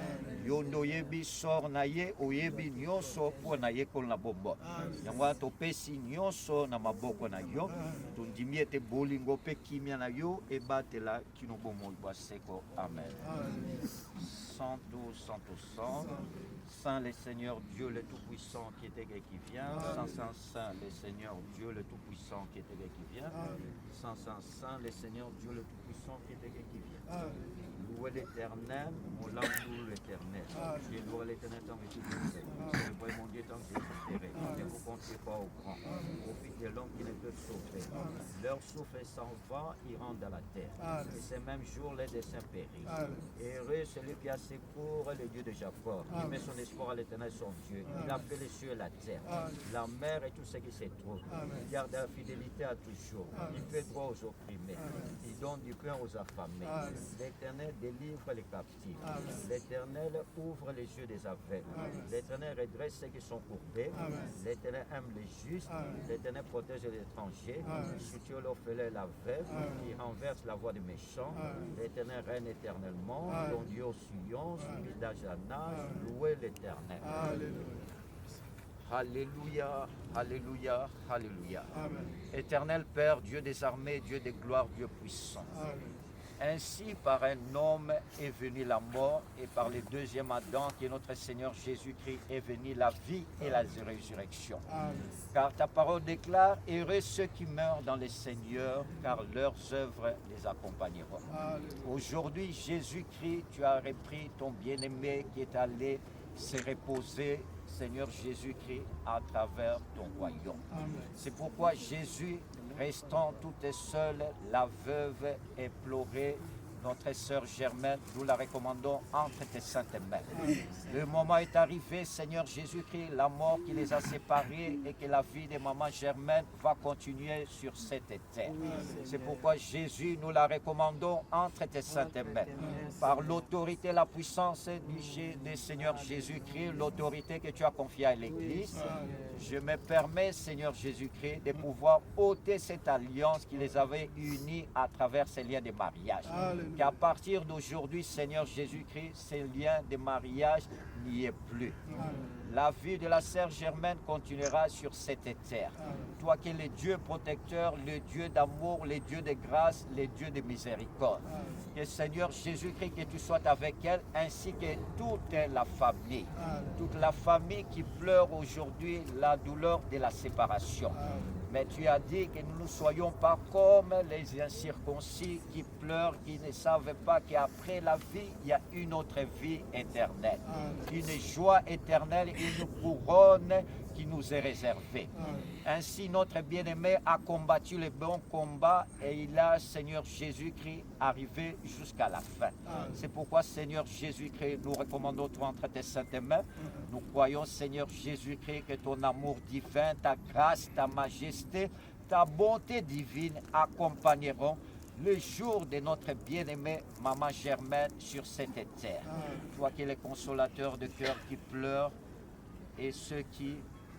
S9: Yo ndo yebi sor na ye oyebi nyonso po na ye kolo na bomoi. Yango wana topesi nyonso na maboko na yo. Tondimi ete bolingo pe kimia na yo ebatela kino bomoi bwa seko. Amen. Santo, Santo, Saint, Saint le Seigneur Dieu le Tout-Puissant qui est et qui vient, Saint, Saint, Saint le Seigneur Dieu le Tout-Puissant qui est et qui vient, Saint, Saint, Saint le Seigneur Dieu le Tout-Puissant qui est et qui vient. Louez l'Éternel, mon âme loue l'Éternel. Je louerai l'Éternel tant que tu le sais. Je louerai mon Dieu tant que je souffrirai. Ne vous comptez pas au grand. Profite de l'homme qui ne peut sauver. Leur souffle s'en va, ils rentrent dans la terre. Et ces mêmes jours, les desseins périssent. Heureux celui qui a secours, le Dieu de Jacob. Il met son espoir à l'Éternel, son Dieu. Il a fait les cieux et la terre, la mer et tout ce qui se trouve. Il garde la fidélité à toujours. Il fait droit aux opprimés. Il donne du pain aux affamés. L'Éternel délivre les captifs. L'Éternel ouvre les yeux des aveugles. L'Éternel redresse ceux qui sont courbés. L'Éternel aime les justes. L'Éternel protège les étrangers. Il soutient l'orphelin et la veuve. Il renverse la voie des méchants. L'Éternel règne éternellement. Ton Dieu au Sion, suivi d'âge à âge. Louez l'Éternel. Alléluia, alléluia, alléluia. Éternel Père, Dieu des armées, Dieu des gloires, Dieu puissant. Ainsi, par un homme est venue la mort, et par le deuxième Adam, qui est notre Seigneur Jésus-Christ, est venue la vie et la résurrection. Car ta parole déclare, heureux ceux qui meurent dans le Seigneur, car leurs œuvres les accompagneront. Aujourd'hui, Jésus-Christ, tu as repris ton bien-aimé qui est allé se reposer, Seigneur Jésus-Christ, à travers ton royaume. C'est pourquoi Jésus, restant toute seule, la veuve éplorée, notre sœur Germaine, nous la recommandons entre tes saintes mains. Le moment est arrivé, Seigneur Jésus-Christ, la mort qui les a séparés et que la vie de maman Germaine va continuer sur cette terre. C'est pourquoi Jésus, nous la recommandons entre tes saintes mains. Par l'autorité et la puissance du Seigneur Jésus-Christ, l'autorité que tu as confiée à l'Église, je me permets, Seigneur Jésus-Christ, de pouvoir ôter cette alliance qui les avait unis à travers ces liens de mariage. qu'à partir d'aujourd'hui, Seigneur Jésus-Christ, ces liens de mariage n'y est plus. La vie de la sœur Germaine continuera sur cette terre. Toi qui es le Dieu protecteur, le Dieu d'amour, le Dieu de grâce, le Dieu de miséricorde. Que Seigneur Jésus-Christ, que tu sois avec elle, ainsi que toute la famille. Toute la famille qui pleure aujourd'hui la douleur de la séparation. Mais tu as dit que nous ne soyons pas comme les incirconcis qui pleurent, qui ne savent pas qu'après la vie, il y a une autre vie éternelle. Une joie éternelle, une couronne qui nous est réservée. Ainsi, notre bien-aimé a combattu le bon combat et il a, Seigneur Jésus-Christ, arrivé jusqu'à la fin. C'est pourquoi, Seigneur Jésus-Christ, nous recommandons toi entre tes saintes mains. Nous croyons, Seigneur Jésus-Christ, que ton amour divin, ta grâce, ta majesté, ta bonté divine accompagneront le jour de notre bien-aimée Maman Germaine sur cette terre. Toi qui es le consolateur de cœur qui pleure et ceux qui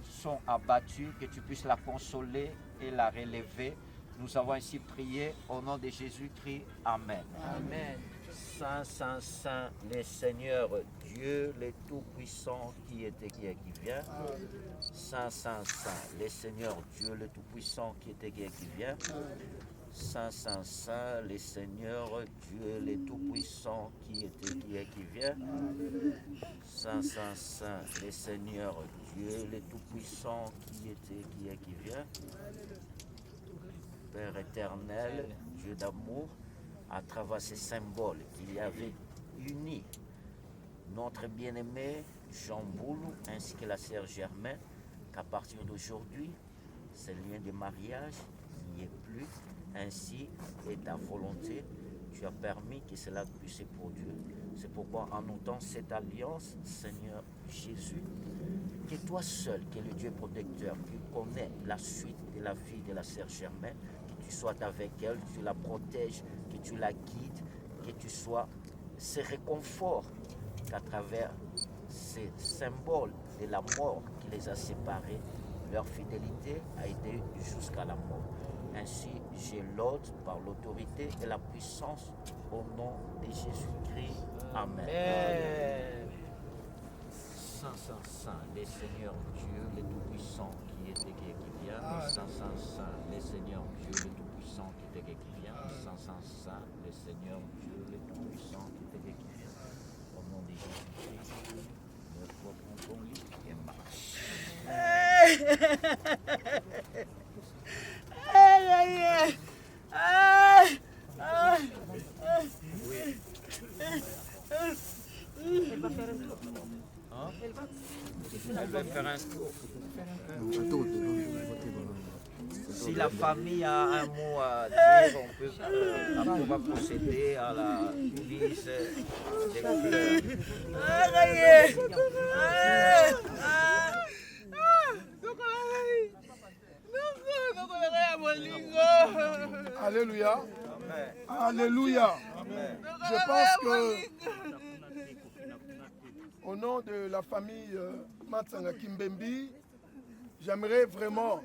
S9: sont abattus, que tu puisses la consoler et la relever. Nous avons ainsi prié au nom de Jésus-Christ. Amen. Amen. Saint, Saint, Saint, le Seigneur Dieu, le Tout-Puissant qui était, qui est, qui vient. Saint, Saint, Saint, le Seigneur Dieu, le Tout-Puissant qui était, qui est, qui vient. Saint, Saint, Saint, le Seigneur Dieu, le Tout-Puissant qui était, qui est, qui vient. Saint, Saint, Saint, le Seigneur Dieu, le Tout-Puissant qui était, qui est, qui vient. Père éternel, Dieu d'amour, à travers ces symboles qu'il avait unis notre bien-aimé Jean Boulou ainsi que la sœur Germaine, qu'à partir d'aujourd'hui, ce lien de mariage n'y est plus. Ainsi est ta volonté. Tu as permis que cela puisse se produire. C'est pourquoi en notant cette alliance, Seigneur Jésus, que toi seul, qui es le Dieu protecteur, qui connais la suite de la vie de la sœur Germaine, que tu sois avec elle, que tu la protèges, que tu la guides, que tu sois ce réconfort qu'à travers ces symboles de la mort qui les a séparés, leur fidélité a été jusqu'à la mort. Ainsi, j'ai l'ordre par l'autorité et la puissance au nom de Jésus-Christ. Amen. Saint, Saint, Saint, le Seigneur Dieu, le Tout-Puissant qui était et qui vient. Saint, Saint, Saint, le Seigneur Dieu, le Tout-Puissant qui était et qui vient. Saint, Saint, Saint, le Seigneur Dieu, le Tout-Puissant qui était et qui vient. Au nom de Jésus-Christ, nous prenons ton lit et marche.
S6: Elle va faire un tour.
S9: Hein? Elle va faire un tour. Si la famille a un mot à dire, on va procéder à la mise des fleurs.
S10: Alléluia.
S9: Amen.
S10: Alléluia.
S9: Amen.
S10: Je pense que au nom de la famille Matsanga Kimbembi, j'aimerais vraiment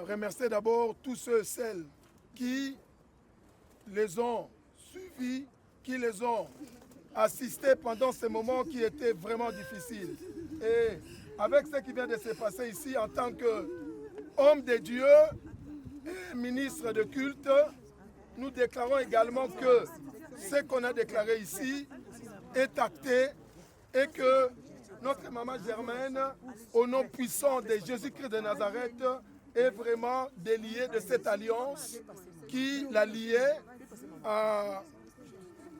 S10: remercier d'abord tous ceux et celles qui les ont suivis, qui les ont assistés pendant ces moments qui étaient vraiment difficiles. Et avec ce qui vient de se passer ici en tant qu'homme de Dieu et ministre de culte, nous déclarons également que ce qu'on a déclaré ici est acté et que notre maman Germaine, au nom puissant de Jésus-Christ de Nazareth, est vraiment déliée de cette alliance qui la liait à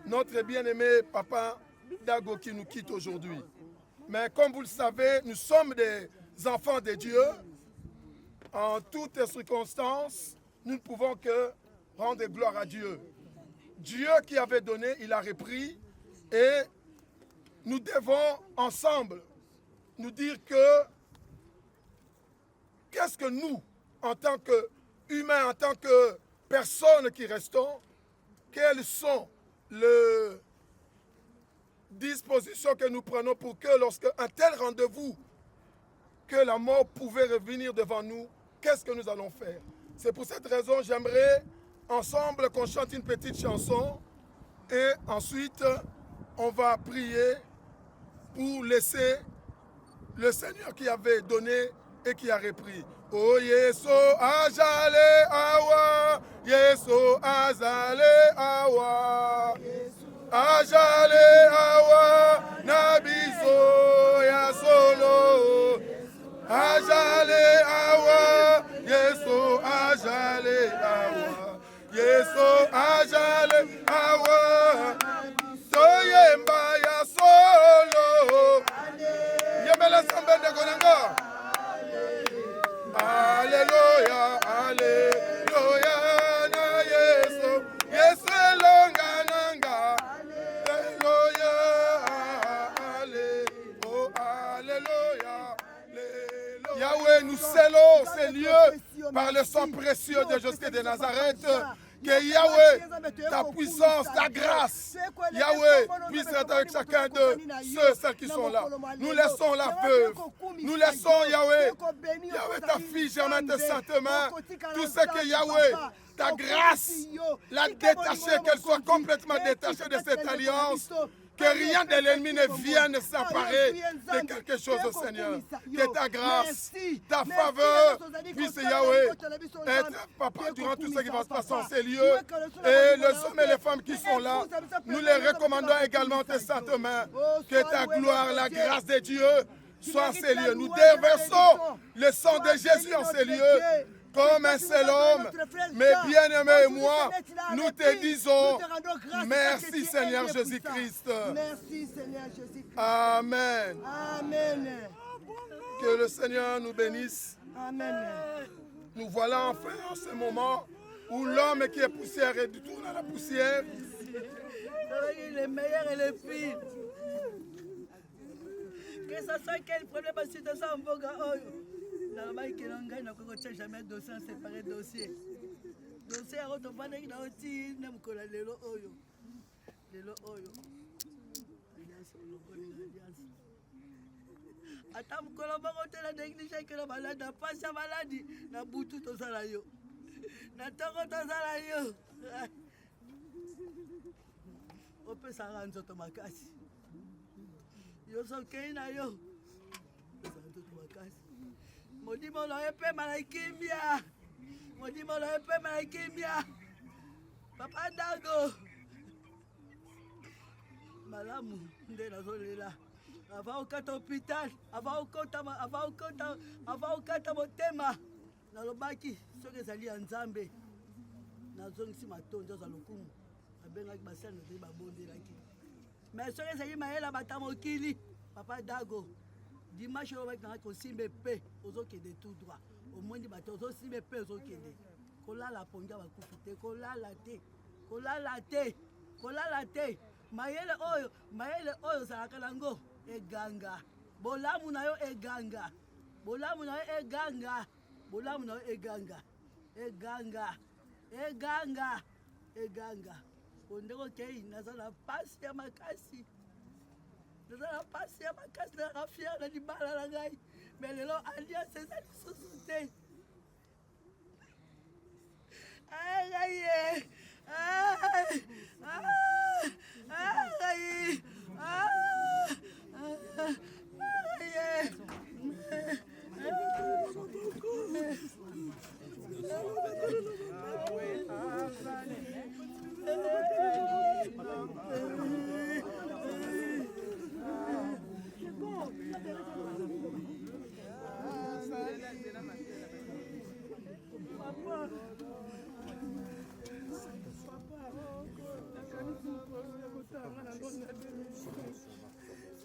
S10: notre bien-aimé papa Dago qui nous quitte aujourd'hui. Mais comme vous le savez, nous sommes des enfants de Dieu. En toutes circonstances, nous ne pouvons que rendre gloire à Dieu. Dieu qui avait donné, il a repris. Et nous devons ensemble nous dire que qu'est-ce que nous, en tant qu'humains, en tant que personnes qui restons, quelles sont les dispositions que nous prenons pour que lorsque un tel rendez-vous, que la mort pouvait revenir devant nous, qu'est-ce que nous allons faire? C'est pour cette raison, j'aimerais ensemble qu'on chante une petite chanson Et ensuite, on va prier pour laisser le Seigneur qui avait donné et qui a repris. Oh Yeso ajale awa, Yeso azale awa, ajale awa, nabiso ya solo, ajale awa, Yeso ajale awa, Yeso ajale awa, soyemba ya solo, yemela sambe de konanga. Alléluia, alléluia, na Yesu, Yesu longa nanga. Alléluia, alléluia, alléluia. Yahweh, nous scellons ces lieux par le sang précieux de Jésus de Nazareth. Que Yahweh, ta puissance, ta grâce, Yahweh, puisse être avec chacun de ceux, celles qui sont là. Nous laissons la veuve. Nous laissons, Yahweh, Yahweh, ta fille, Germaine de Sainte-Main. Tout ce que Yahweh, ta grâce, la détacher, qu'elle soit complètement détachée de cette alliance. Que rien de l'ennemi ne vienne s'emparer de quelque chose, Seigneur. Que ta grâce, ta faveur puisse, Yahweh, être, Papa, durant tout ce qui va se passer en ces lieux. Et les hommes et les femmes qui sont là, nous les recommandons également tes saintes mains. Que ta gloire, la grâce de Dieu soit en ces lieux. Nous déversons le sang de Jésus en ces lieux. Comme un seul homme, mais bien-aimé et moi, nous te disons merci Seigneur Jésus-Christ.
S11: Merci Seigneur Jésus-Christ.
S10: Amen.
S11: Amen.
S10: Que le Seigneur nous bénisse.
S11: Amen.
S10: Nous voilà enfin en ce moment où l'homme qui est poussière retourne à la poussière.
S11: Les meilleurs et les pires. Que ce soit quel problème, si tu as un bon gars. Dans le bail qui n'a jamais dossier séparé dossier. Dossier à votre famille qui n'a aussi n'a pas le oyo. Le oyo. Attends, collaborer la négligence que la malade n'a pas sa maladie. N'a boutou ton salaire. N'a pas ton salaire. On peut s'en rendre sur ton macas. Yo so keina yo. Modimo lo epe malaikimbia. Modimo lo epe malaikimbia. Papa Dago. Malamu nde nazolela. Ava okata hôpital, ava okata motema. Nalobaki soki ezali ya Nzambe. Nazongisi matonzo za lokumu. Abengaki basana nde babondelaki. Mais soki ezali mayela batamokili. Papa Dago. Dimanche on va être simbe paix aux autres de tout droit au moins di bato aux simbe paix aux autres de kola la ponga va kufite kola la te mayele oyo sakalango eganga bolamu na yo eganga ondeko kei nazala pasi ya makasi. Je ne pas si ma casse de la fière de la mais le long alliance c'est ça qui se sautait.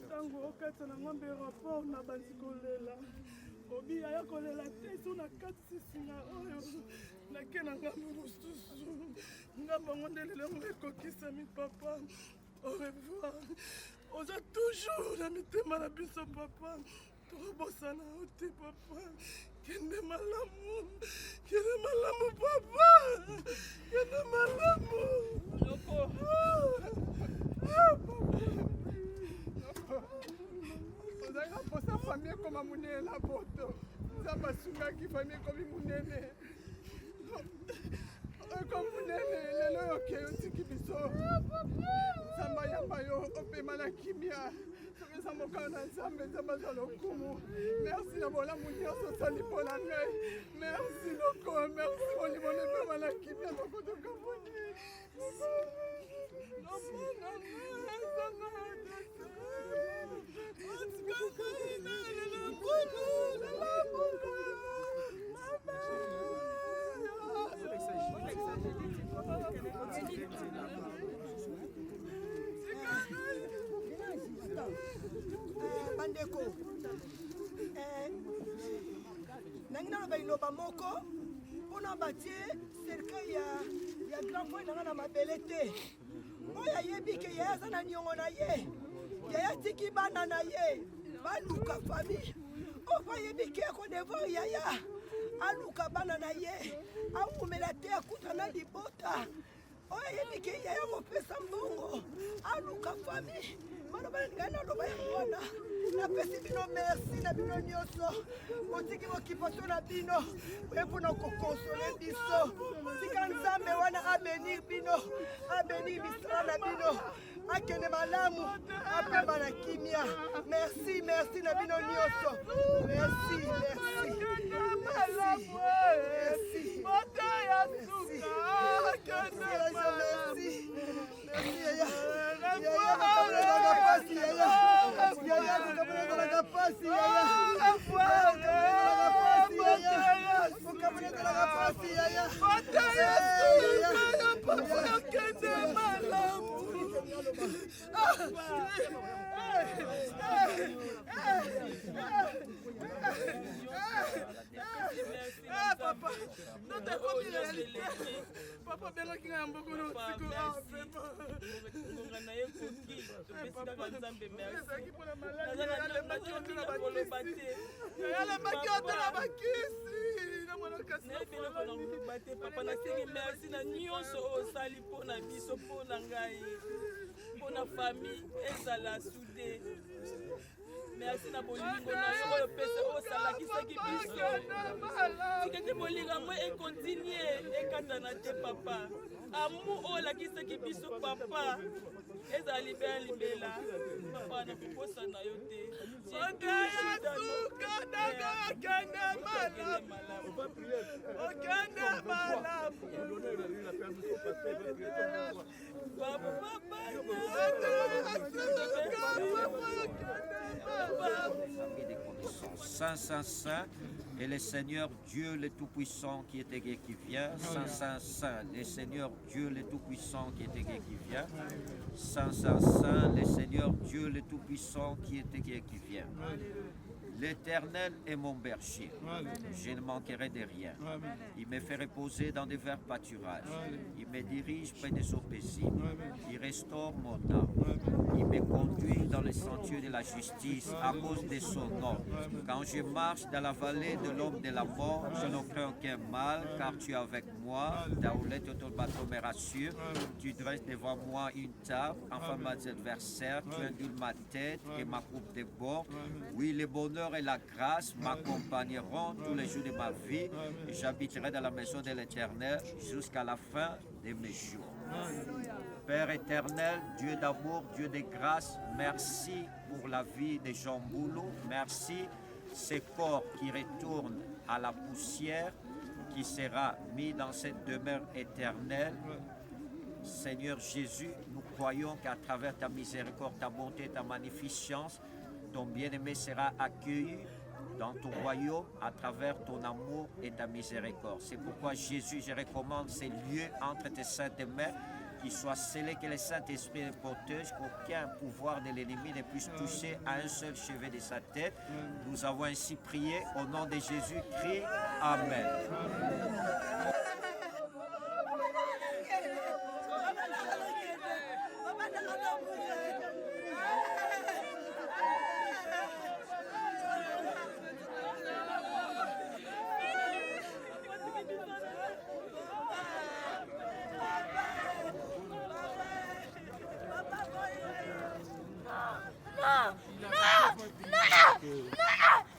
S12: Tango okata na ngombe rapport na bandi kolela obi aya kolela te so na kati singa oyo nake na ngambo mosusu ngambo ngondelele ngo ekokisami papa au revoir oza toujours na mitema na biso papa tokobosana o te papa kende malamu papa kende malamu loko ozalaka mposa famille ekoma monene na poto nzambe asungaki famille ekomi monene okomunene lelo yoke otiki biso nzambe ayamba yo opema na kimia soki eza mokano na nzambe nzambe azwa lokumu merci na bolamu nyonso osali mpo na ngai merci loko merci molimo nepema na kimia tokotokamoni
S11: bandeko nangi naloba liloba moko mpona batie cercueil ya grand frère nanga na mabele te oyo ayebi ke yaya aza na niongo na ye yaya tiki bana na ye baluka famille oyo po ayebi ke kodevoir yaya aluka bana na ye awumela te akuta na libota oyo ayebi ke yaya kopesa mbongo aluka famille maloba ngai naloba yango wana napesi bino merci na bino nyonso botiki mokipoto na bino oye mpona kokonsole biso tika nzambe wana abenir bino abenir misala na bino akende malamu apema na kimia merci merci na bino nyonso merci merci merci
S12: papa, non t'as compris la réalité. Papa, bien qu'il y a un beaucoup de
S2: papa nasengi merci na nyonso osali mpona biso mpona ngai mpona famille ezala sude merci na bolingo na yo oyo pesa osalakisaki biso tikete bolingo yango ekontinue ekatana te papa amour oyo olakisaki biso papa ezala libela libela papa na kokosa na yo te
S9: Saint, Saint, Saint, et le Seigneur Dieu le Tout-Puissant qui est et qui vient. Saint, Saint, Saint, le Seigneur Dieu le Tout-Puissant qui est et qui vient. Saint, Saint, Saint, le Seigneur Dieu le Tout-Puissant qui est et qui vient. L'Éternel est mon berger, je ne manquerai de rien. Il me fait reposer dans des verts pâturages. Il me dirige près des eaux paisibles. Il restaure mon âme. Il me conduit dans les sentiers de la justice à cause de son nom. Quand je marche dans la vallée de l'homme de la mort, je ne crains aucun mal, car tu es avec moi. Ta houlette et ton bâton me rassurent. Tu dresses devant moi une table, enfin mes adversaires. Tu induis ma tête et ma coupe déborde. Oui, le bonheur et la grâce m'accompagneront tous les jours de ma vie et j'habiterai dans la maison de l'Éternel jusqu'à la fin de mes jours. Père éternel, Dieu d'amour, Dieu de grâce, merci pour la vie de Jean Boulou. Merci ces corps qui retournent à la poussière, qui sera mis dans cette demeure éternelle. Seigneur Jésus, nous croyons qu'à travers ta miséricorde, ta bonté, ta magnificence, ton bien-aimé sera accueilli dans ton royaume à travers ton amour et ta miséricorde. C'est pourquoi Jésus, je recommande ces lieux entre tes saintes mains qui soient scellés, que le Saint-Esprit les protège, qu'aucun pouvoir de l'ennemi ne puisse toucher à un seul cheveu de sa tête. Nous avons ainsi prié au nom de Jésus-Christ. Amen.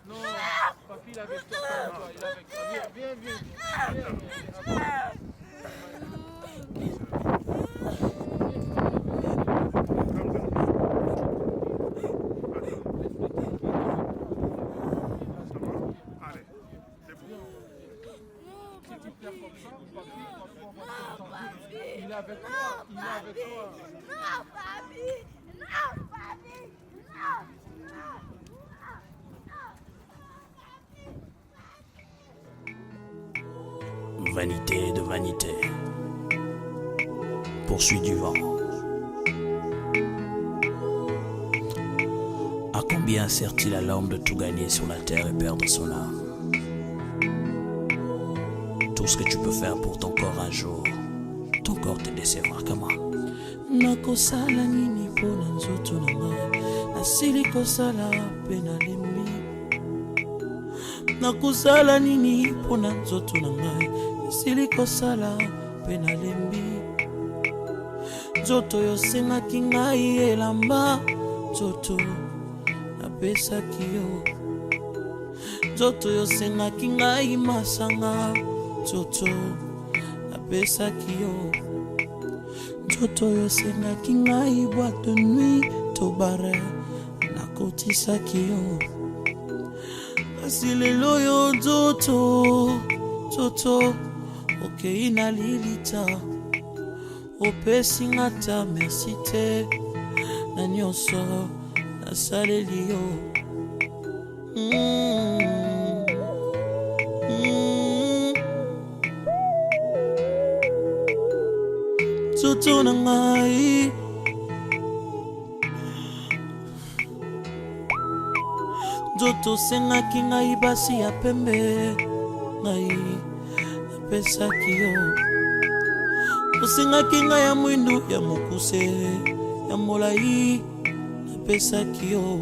S1: Non, papy, il est avec toi. Il est avec toi. Viens, viens, viens. avec toi. Il est avec toi.
S13: Non, famille. Non, famille. Non.
S14: Vanité de vanité, poursuit du vent. À combien sert-il à l'homme de tout gagner sur la terre et perdre son âme? Tout ce que tu peux faire pour ton corps un jour, ton corps te décevra. Comment?
S2: nakosala nini mpo na nzoto na ngai nasili kosala mpe nalembi nakosala nini mpo na nzoto na ngai nasili kosala mpe nalembi nzoto yosengaki ngai elamba nzoto napesaki yo nzoto yosengaki ngai masanga nzoto napesaki yo nzoto yosengaki ngai boîte de nuit to bare nakotisaki yo kasi lelo yo nzoto okei na lilita opesi nga ta merci te na nyonso nasaleli yo nzoto na ngai nzoto osengaki ngai basi ya pembe ngai napesaki yo osengaki ngai ya mwindu ya mokuse ya molai napesaki yo